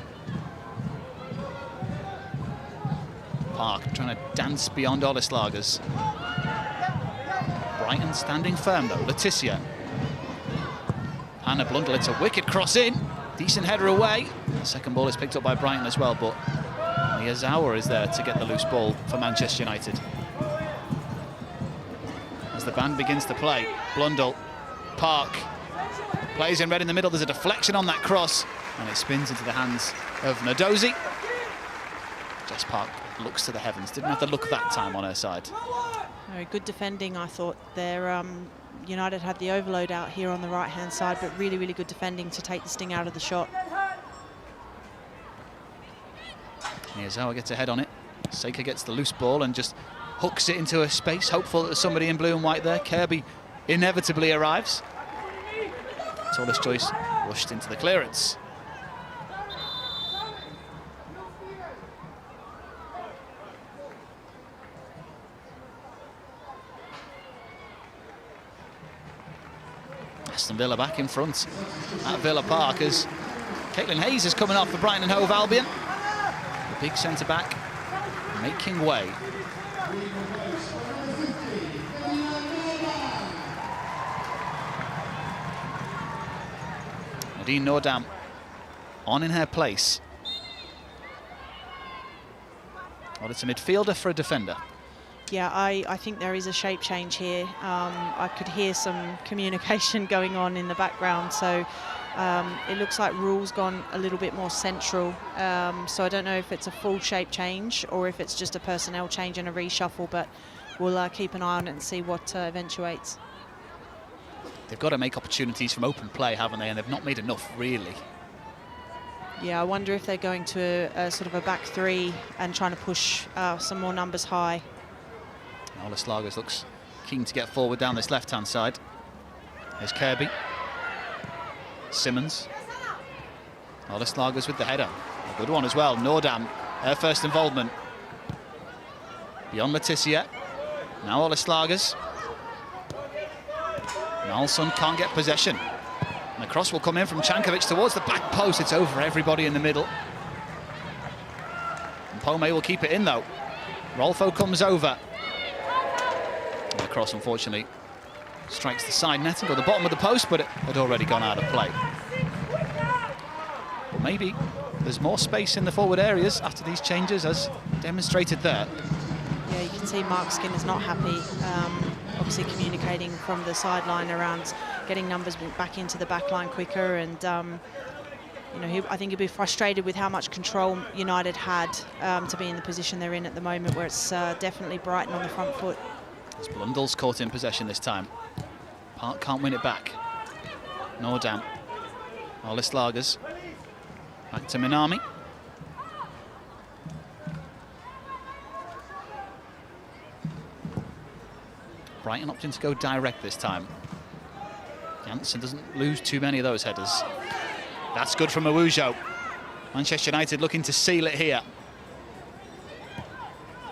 Park trying to dance beyond Olislagers. Brighton standing firm though. Letitia. Hannah Blundell, it's a wicked cross in. Decent header away. The second ball is picked up by Brighton as well, but Miyazawa is there to get the loose ball for Manchester United. As the band begins to play, Blundell, Park, plays in red in the middle. There's a deflection on that cross, and it spins into the hands of Nadozi. Jess Park looks to the heavens. Didn't have the look that time on her side. Very good defending, I thought. There, United had the overload out here on the right-hand side, but really, really good defending to take the sting out of the shot. Miyazawa gets a head on it. Seika gets the loose ball and just hooks it into a space, hopeful that there's somebody in blue and white there. Kirby inevitably arrives. Tallest choice rushed into the clearance. Aston Villa back in front at Villa Park as Caitlin Hayes is coming off for Brighton Hove Albion. The big centre-back making way. Nadine Nordam on in her place. Well, it's a midfielder for a defender. Yeah, I think there is a shape change here. I could hear some communication going on in the background, so it looks like Rule's gone a little bit more central. So I don't know if it's a full shape change or if it's just a personnel change and a reshuffle, but we'll keep an eye on it and see what eventuates. They've got to make opportunities from open play, haven't they? And they've not made enough, really. Yeah, I wonder if they're going to a sort of a back three and trying to push some more numbers high. Ola Slagers looks keen to get forward down this left-hand side. There's Kirby. Simmons. Ola Slagers with the header. A good one as well. Nordam, her first involvement. Beyond Leticia. Now Ola Slagers. Nalson can't get possession. And the cross will come in from Chankovic towards the back post. It's over everybody in the middle. And Pome will keep it in though. Rolfo comes over. The cross, unfortunately, strikes the side netting or the bottom of the post, but it had already gone out of play. But maybe there's more space in the forward areas after these changes, as demonstrated there. Yeah, you can see Mark Skinner's not happy. Obviously communicating from the sideline around getting numbers back into the back line quicker, and you know, I think he'd be frustrated with how much control United had to be in the position they're in at the moment, where it's definitely Brighton on the front foot. As Blundell's caught in possession this time. Park can't win it back. Nordam. Ola Slagers. Back to Minami. Brighton opting to go direct this time. Janssen doesn't lose too many of those headers. That's good from Awujo. Manchester United looking to seal it here.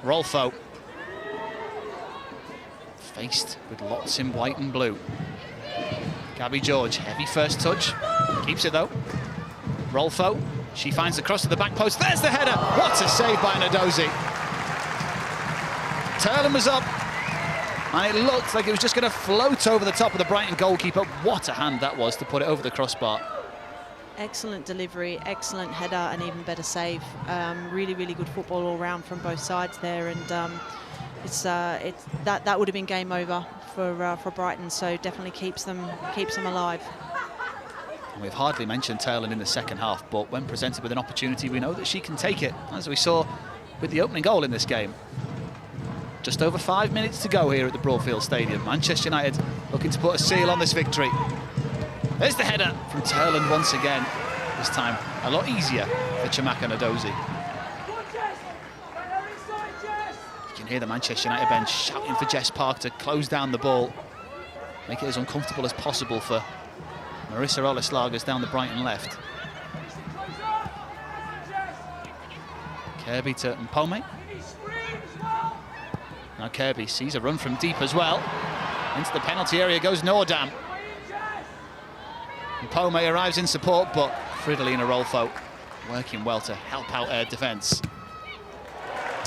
Rolfo. Faced with lots in white and blue. Gabby George, heavy first touch. Keeps it though. Rolfo. She finds the cross to the back post. There's the header. What a save by Nadozi. Turlin was up. And it looked like it was just going to float over the top of the Brighton goalkeeper. What a hand that was to put it over the crossbar. Excellent delivery, excellent header, and even better save. Really, really good football all round from both sides there, and that would have been game over for Brighton. So definitely keeps them alive. And we've hardly mentioned Turlin in the second half, but when presented with an opportunity, we know that she can take it, as we saw with the opening goal in this game. Just over 5 minutes to go here at the Broadfield Stadium. Manchester United looking to put a seal on this victory. There's the header from Turland once again. This time a lot easier for Chamaka Nadozi. You can hear the Manchester United bench shouting for Jess Park to close down the ball. Make it as uncomfortable as possible for Marissa Ola Slagers down the Brighton left. Kirby to Mpome. Now Kirby sees a run from deep as well. Into the penalty area goes Nordam. Mpome arrives in support, but Fridolina Rolfo working well to help out air defence.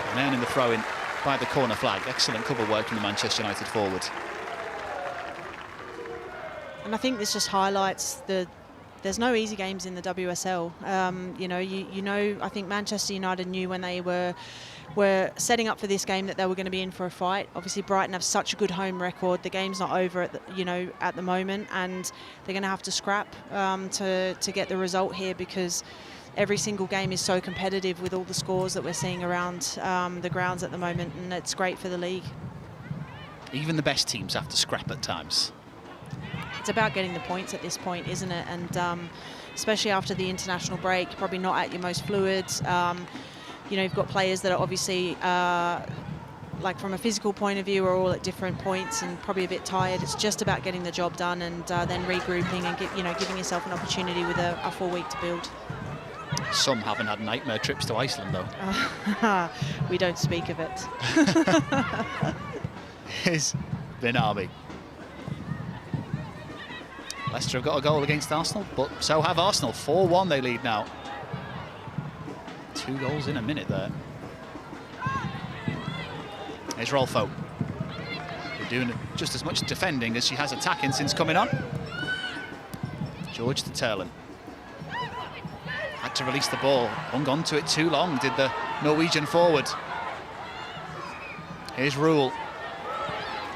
And earning the throw-in by the corner flag. Excellent cover work from the Manchester United forward. And I think this just highlights there's no easy games in the WSL. You know, I think Manchester United knew when they were setting up for this game that they were going to be in for a fight. Obviously, Brighton have such a good home record. The game's not over at the moment, and they're going to have to scrap to get the result here, because every single game is so competitive with all the scores that we're seeing around the grounds at the moment, and it's great for the league. Even the best teams have to scrap at times. It's about getting the points at this point, isn't it? And especially after the international break, probably not at your most fluid. You know, you've got players that are obviously, like from a physical point of view, are all at different points and probably a bit tired. It's just about getting the job done and then regrouping and giving yourself an opportunity with a full week to build. Some haven't had nightmare trips to Iceland, though. We don't speak of it. Here's Benami. Leicester have got a goal against Arsenal, but so have Arsenal. 4-1 they lead now. 2 goals in a minute there. Here's Rolfo. We're doing just as much defending as she has attacking since coming on. George to Terlen. Had to release the ball. Hung on to it too long, did the Norwegian forward. Here's Rule.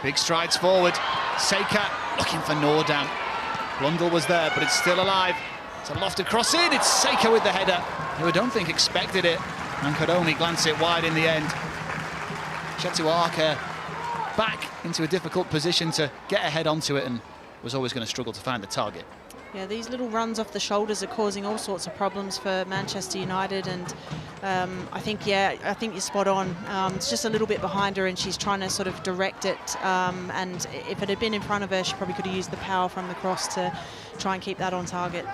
Big strides forward. Seika looking for Nordam. Blundell was there, but it's still alive. It's a lofted cross in. It's Seika with the header, who I don't think expected it and could only glance it wide in the end. She had to arc her back into a difficult position to get her head onto it and was always going to struggle to find the target. Yeah, these little runs off the shoulders are causing all sorts of problems for Manchester United, and I think you're spot on. It's just a little bit behind her and she's trying to sort of direct it, and if it had been in front of her, she probably could have used the power from the cross to try and keep that on target.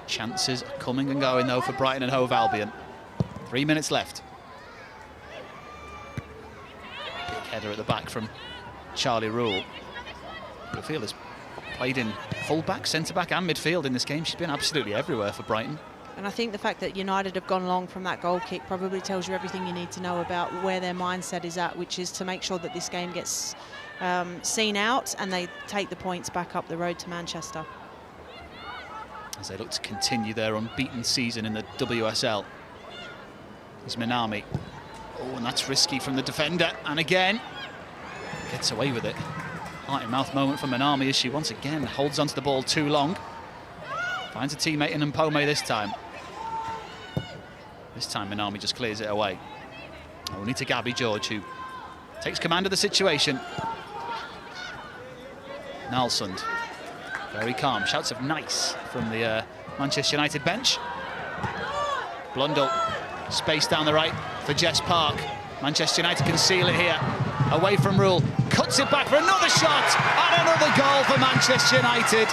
Chances are coming and going, though, for Brighton and Hove Albion. 3 minutes left. Big header at the back from Charlie Rule. The field has played in full-back, centre-back and midfield in this game. She's been absolutely everywhere for Brighton. And I think the fact that United have gone long from that goal kick probably tells you everything you need to know about where their mindset is at, which is to make sure that this game gets seen out and they take the points back up the road to Manchester. As they look to continue their unbeaten season in the WSL. There's Minami. Oh, and that's risky from the defender. And again, gets away with it. Heart-in-mouth moment for Minami as she once again holds onto the ball too long. Finds a teammate in Mpome this time. This time Minami just clears it away. Only to Gabby George, who takes command of the situation. Nalsund, very calm. Shouts of nice from the Manchester United bench. Blundell, space down the right for Jess Park. Manchester United can seal it here. Away from Rule, cuts it back for another shot and another goal for Manchester United.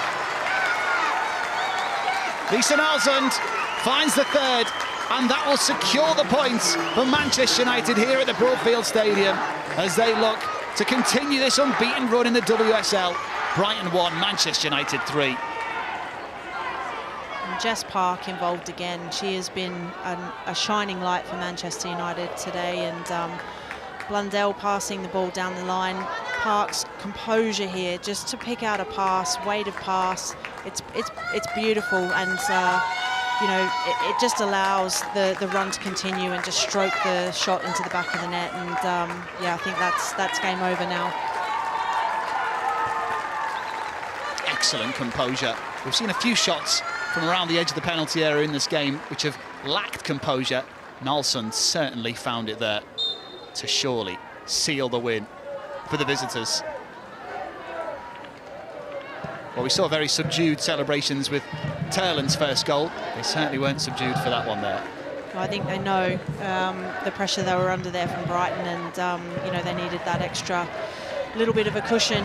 Lisa Nalsund finds the third, and that will secure the points for Manchester United here at the Broadfield Stadium as they look to continue this unbeaten run in the WSL. Brighton 1, Manchester United 3. And Jess Park involved again. She has been a shining light for Manchester United today, and Blundell passing the ball down the line. Park's composure here, just to pick out a pass, weight of pass. It's beautiful, and you know, it just allows the run to continue and just stroke the shot into the back of the net. And yeah, I think that's game over now. Excellent composure. We've seen a few shots from around the edge of the penalty area in this game which have lacked composure. Nalsund certainly found it there to surely seal the win for the visitors. Well, we saw very subdued celebrations with Terlen's first goal. They certainly weren't subdued for that one there. Well, I think they know the pressure they were under there from Brighton, and you know, they needed that extra little bit of a cushion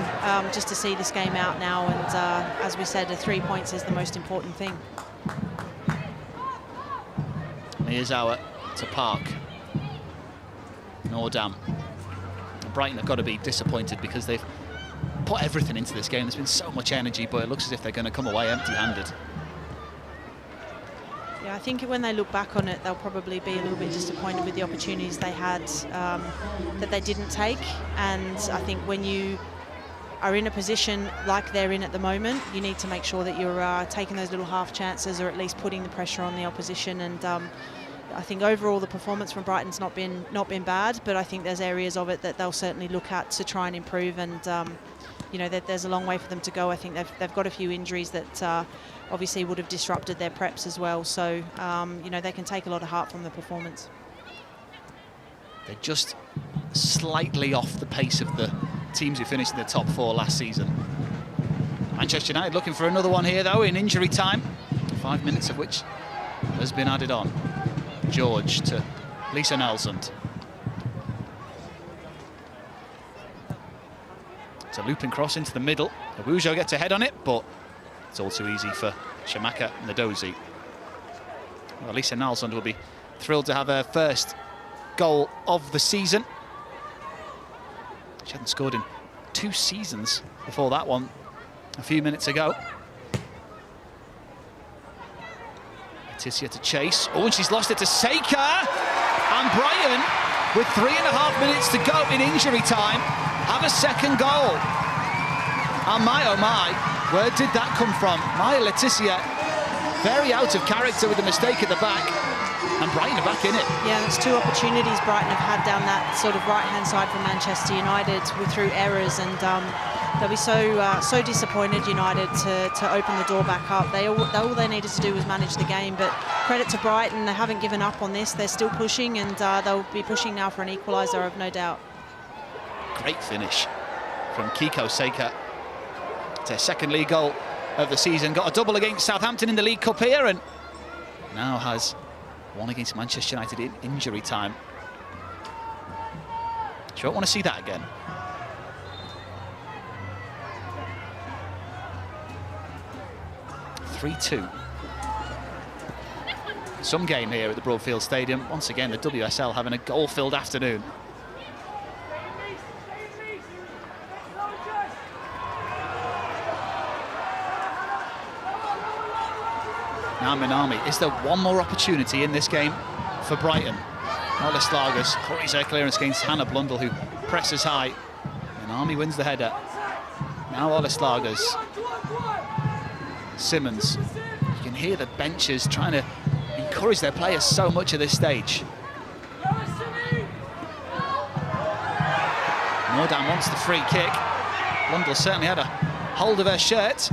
just to see this game out now. And as we said, the 3 points is the most important thing. Miyazawa to Park. Nordam. Brighton have got to be disappointed because they've put everything into this game. There's been so much energy, but it looks as if they're going to come away empty-handed. Yeah, I think when they look back on it, they'll probably be a little bit disappointed with the opportunities they had that they didn't take. And I think when you are in a position like they're in at the moment, you need to make sure that you're taking those little half chances, or at least putting the pressure on the opposition. And I think overall the performance from Brighton's not been bad, but I think there's areas of it that they'll certainly look at to try and improve. And you know, there's a long way for them to go. I think they've got a few injuries that obviously would have disrupted their preps as well. So you know, they can take a lot of heart from the performance. They just slightly off the pace of the teams who finished in the top 4 last season. Manchester United looking for another one here, though, in injury time. 5 minutes of which has been added on. George to Lisa Nelsund. It's a looping cross into the middle. Abujo gets a head on it, but it's all too easy for Shamaka Ndozi. Well, Lisa Nelsund will be thrilled to have her first goal of the season. She hadn't scored in 2 seasons before that one a few minutes ago. Leticia to chase. Oh, and she's lost it to Seika. And Brighton, with 3.5 minutes to go in injury time, have a second goal. And my, oh my, where did that come from? Maya Leticia, very out of character with a mistake at the back. And Brighton are back in it. Yeah, there's 2 opportunities Brighton have had down that sort of right-hand side for Manchester United through errors, and they'll be so disappointed, United, to open the door back up. All they needed to do was manage the game, but credit to Brighton, they haven't given up on this. They're still pushing, and they'll be pushing now for an equaliser, I've no doubt. Great finish from Kiko Seika. It's her second league goal of the season. Got a double against Southampton in the League Cup here, and now has one against Manchester United in injury time. She won't want to see that again. (3-2). Some game here at the Broadfield Stadium. Once again, the WSL having a goal-filled afternoon. Now Minami, is there one more opportunity in this game for Brighton? Ola Slagers curries her clearance against Hannah Blundell, who presses high. Minami wins the header. Now Ola Slagers. Simmons. You can hear the benches trying to encourage their players so much at this stage. Nordam wants the free kick. Blundell certainly had a hold of her shirt.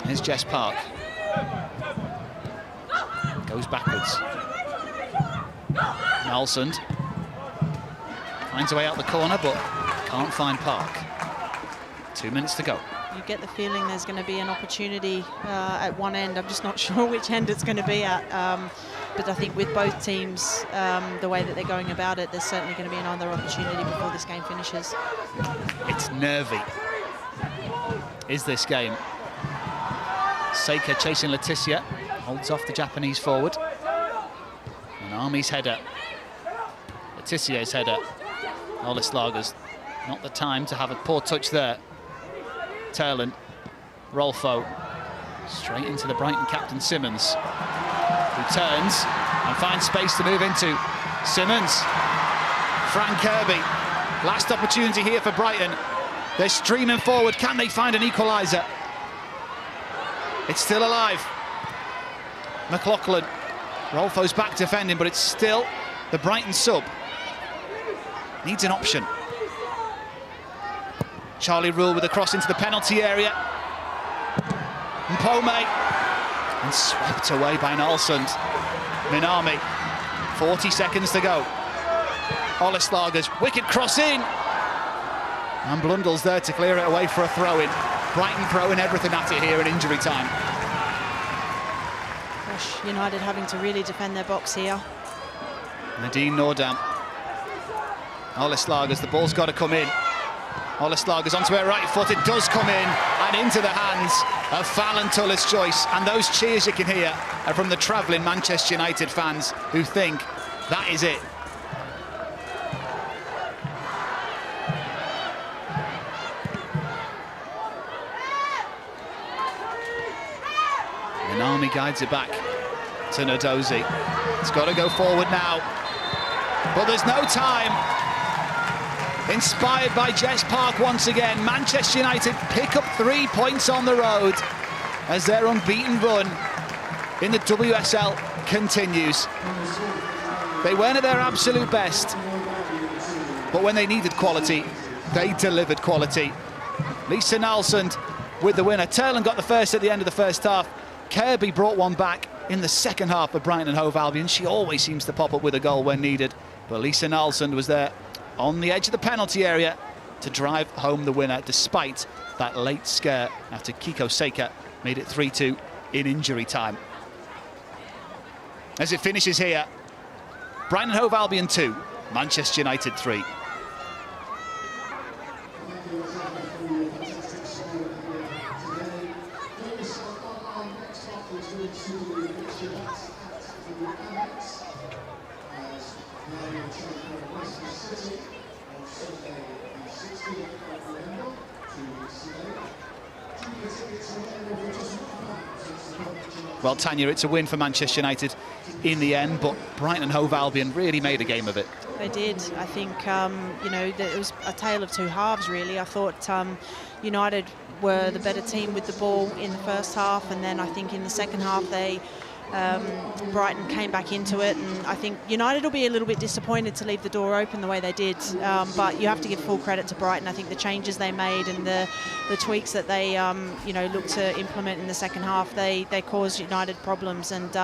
Here's Jess Park. Goes backwards. Nelsund finds a way out the corner, but can't find Park. 2 minutes to go. You get the feeling there's going to be an opportunity at one end. I'm just not sure which end it's going to be at. But I think with both teams, the way that they're going about it, there's certainly going to be another opportunity before this game finishes. It's nervy, is this game. Seika chasing Leticia, holds off the Japanese forward. Minami's header. Leticia's header. Ola Slagers, not the time to have a poor touch there. Terland, Rolfo, straight into the Brighton captain Simmons, who turns and finds space to move into. Simmons, Fran Kirby, last opportunity here for Brighton. They're streaming forward, can they find an equaliser? It's still alive. McLaughlin, Rolfo's back defending, but it's still the Brighton sub. Needs an option. Charlie Rule with a cross into the penalty area. Mpome, and swept away by Nelsund. Minami, 40 seconds to go. Ola Slagers, wicked cross in. And Blundell's there to clear it away for a throw-in. Brighton throwing everything at it here in injury time. Gosh, United having to really defend their box here. Nadine Nordam. Ola Slagers, the ball's got to come in. Ola Slagers onto it right foot, it does come in, and into the hands of Fallon Tullis-Joyce. And those cheers you can hear are from the travelling Manchester United fans who think that is it. Minami guides it back to Ndozi. It's got to go forward now, but there's no time. Inspired by Jess Park once again, Manchester United pick up 3 points on the road as their unbeaten run in the WSL continues. They weren't at their absolute best, but when they needed quality, they delivered quality. Lisa Nelsund with the winner. Terland got the first at the end of the first half. Kirby brought one back in the second half of Brighton Hove Albion. She always seems to pop up with a goal when needed, But Lisa Nalsund was there on the edge of the penalty area to drive home the winner, despite that late scare after Kiko Seika made it 3-2 in injury time. As it finishes here, Brighton Hove Albion 2, Manchester United 3. Well, Tanya, it's a win for Manchester United in the end, but Brighton and Hove Albion really made a game of it. They did. I think, you know, it was a tale of two halves, really. I thought United were the better team with the ball in the first half, and then I think in the second half Brighton came back into it, and I think United will be a little bit disappointed to leave the door open the way they did, but you have to give full credit to Brighton. I think the changes they made and the tweaks that they you know, looked to implement in the second half, they caused United problems, and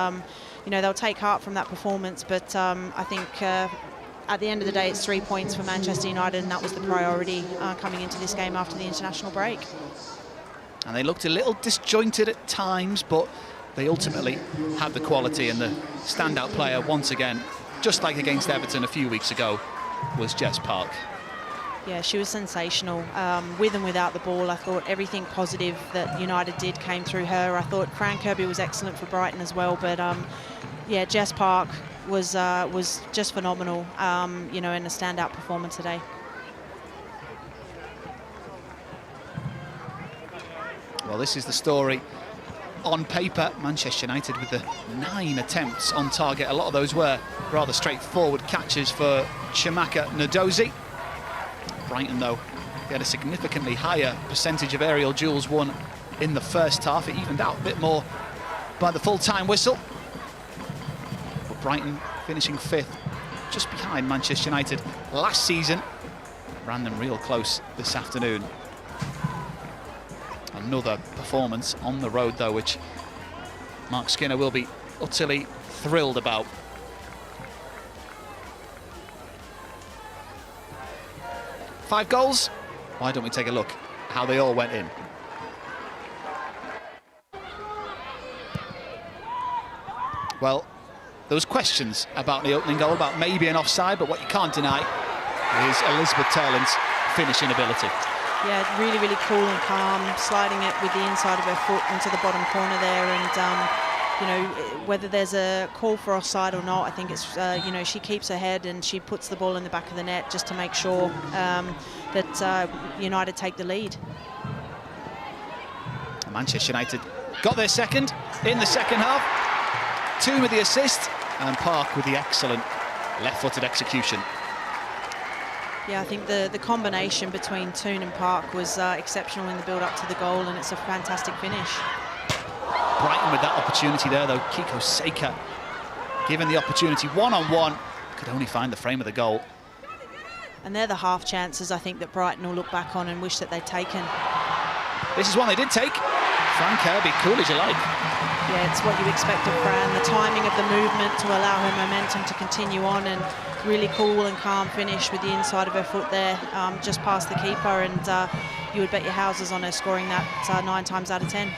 you know, they'll take heart from that performance, but I think at the end of the day it's 3 points for Manchester United, and that was the priority coming into this game after the international break. And they looked a little disjointed at times, but they ultimately had the quality, and the standout player once again, just like against Everton a few weeks ago, was Jess Park. Yeah, she was sensational. With and without the ball, I thought everything positive that United did came through her. I thought Fran Kirby was excellent for Brighton as well, but yeah, Jess Park was just phenomenal, you know, in a standout performance today. Well, this is the story. On paper, Manchester United with the 9 attempts on target. A lot of those were rather straightforward catches for Chiamaka Nnadozie. Brighton, though, they had a significantly higher percentage of aerial duels won in the first half. It evened out a bit more by the full-time whistle. But Brighton finishing 5th, just behind Manchester United last season. Ran them real close this afternoon. Another performance on the road, though, which Mark Skinner will be utterly thrilled about. Five goals. Why don't we take a look how they all went in? Well, there was questions about the opening goal, about maybe an offside, but what you can't deny is Elizabeth Turland's finishing ability. Yeah, really, really cool and calm, sliding it with the inside of her foot into the bottom corner there, and you know, whether there's a call for offside or not, I think it's you know, she keeps her head and she puts the ball in the back of the net just to make sure that United take the lead. Manchester United got their second in the second half. 2 with the assist, and Park with the excellent left-footed execution. Yeah, I think the combination between Toon and Park was exceptional in the build-up to the goal, and it's a fantastic finish. Brighton with that opportunity there, though. Kiko Seika, given the opportunity one-on-one, could only find the frame of the goal. And they're the half chances, I think, that Brighton will look back on and wish that they'd taken. This is one they did take. Fran Kirby, cool as you like. Yeah, it's what you expect of Fran, the timing of the movement to allow her momentum to continue on, and really cool and calm finish with the inside of her foot there, just past the keeper, and you would bet your houses on her scoring that 9 times out of 10.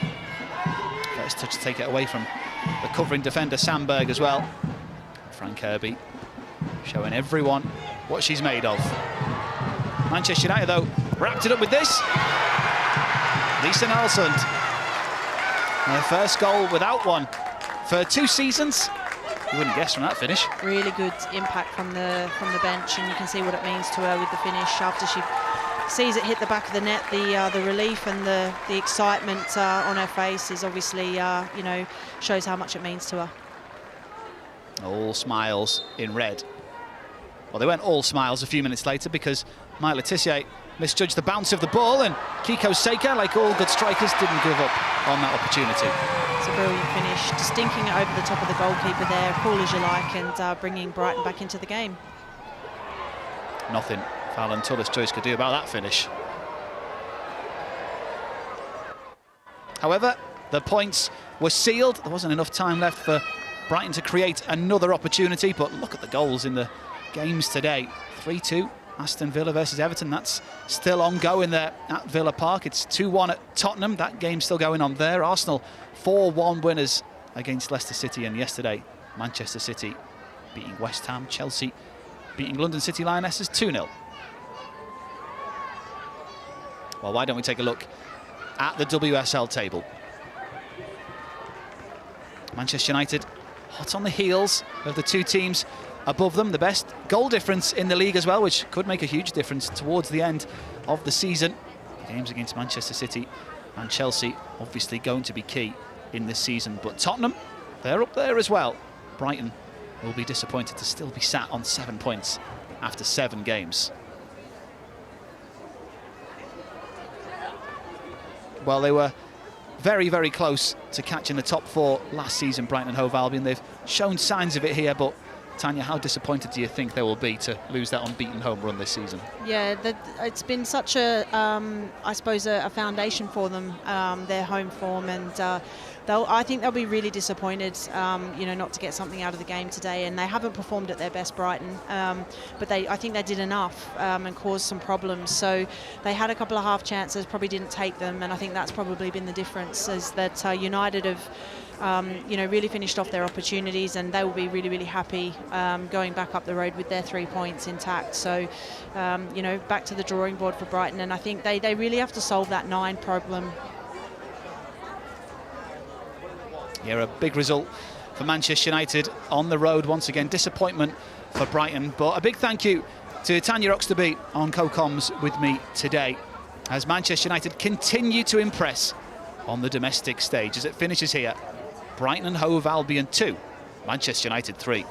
First touch to take it away from the covering defender Sandberg as well. Fran Kirby showing everyone what she's made of. Manchester United, though, wrapped it up with this. Lisa Nalsund. Her first goal without one for 2 seasons. You wouldn't guess from that finish. Really good impact from the bench, and you can see what it means to her with the finish. After she sees it hit the back of the net, the relief and the excitement on her face is obviously, you know, shows how much it means to her. All smiles in red. Well, they weren't all smiles a few minutes later, because Mike Le Tissier misjudged the bounce of the ball, and Kiko Seika, like all good strikers, didn't give up on that opportunity. It's a brilliant finish, just dinking it over the top of the goalkeeper there, cool as you like, and bringing Brighton back into the game. Nothing Fallon Tullis-Joyce could do about that finish. However, the points were sealed. There wasn't enough time left for Brighton to create another opportunity, but look at the goals in the games today. 3-2 Aston Villa versus Everton. That's still ongoing there at Villa Park. It's 2-1 at Tottenham. That game's still going on there. Arsenal 4-1 winners against Leicester City, and yesterday Manchester City beating West Ham. Chelsea beating London City Lionesses 2-0. Well, why don't we take a look at the WSL table? Manchester United hot on the heels of the two teams above them. The best goal difference in the league as well, which could make a huge difference towards the end of the season. Games against Manchester City and Chelsea obviously going to be key in this season. But Tottenham, they're up there as well. Brighton will be disappointed to still be sat on 7 points after 7 games. Well, they were very, very close to catching the top 4 last season, Brighton Hove Albion. They've shown signs of it here, but Tanya, how disappointed do you think they will be to lose that unbeaten home run this season? Yeah, it's been such a, I suppose, a foundation for them, their home form, and I think they'll be really disappointed, not to get something out of the game today. And they haven't performed at their best, Brighton, but I think they did enough and caused some problems. So they had a couple of half chances, probably didn't take them, and I think that's probably been the difference. Is that United have, really finished off their opportunities, and they will be really, really happy going back up the road with their 3 points intact. So, back to the drawing board for Brighton, and I think they really have to solve that 9 problem. Yeah, a big result for Manchester United on the road. Once again, disappointment for Brighton. But a big thank you to Tanya Oxtoby on co-coms with me today, as Manchester United continue to impress on the domestic stage as it finishes here. Brighton and Hove Albion 2, Manchester United 3.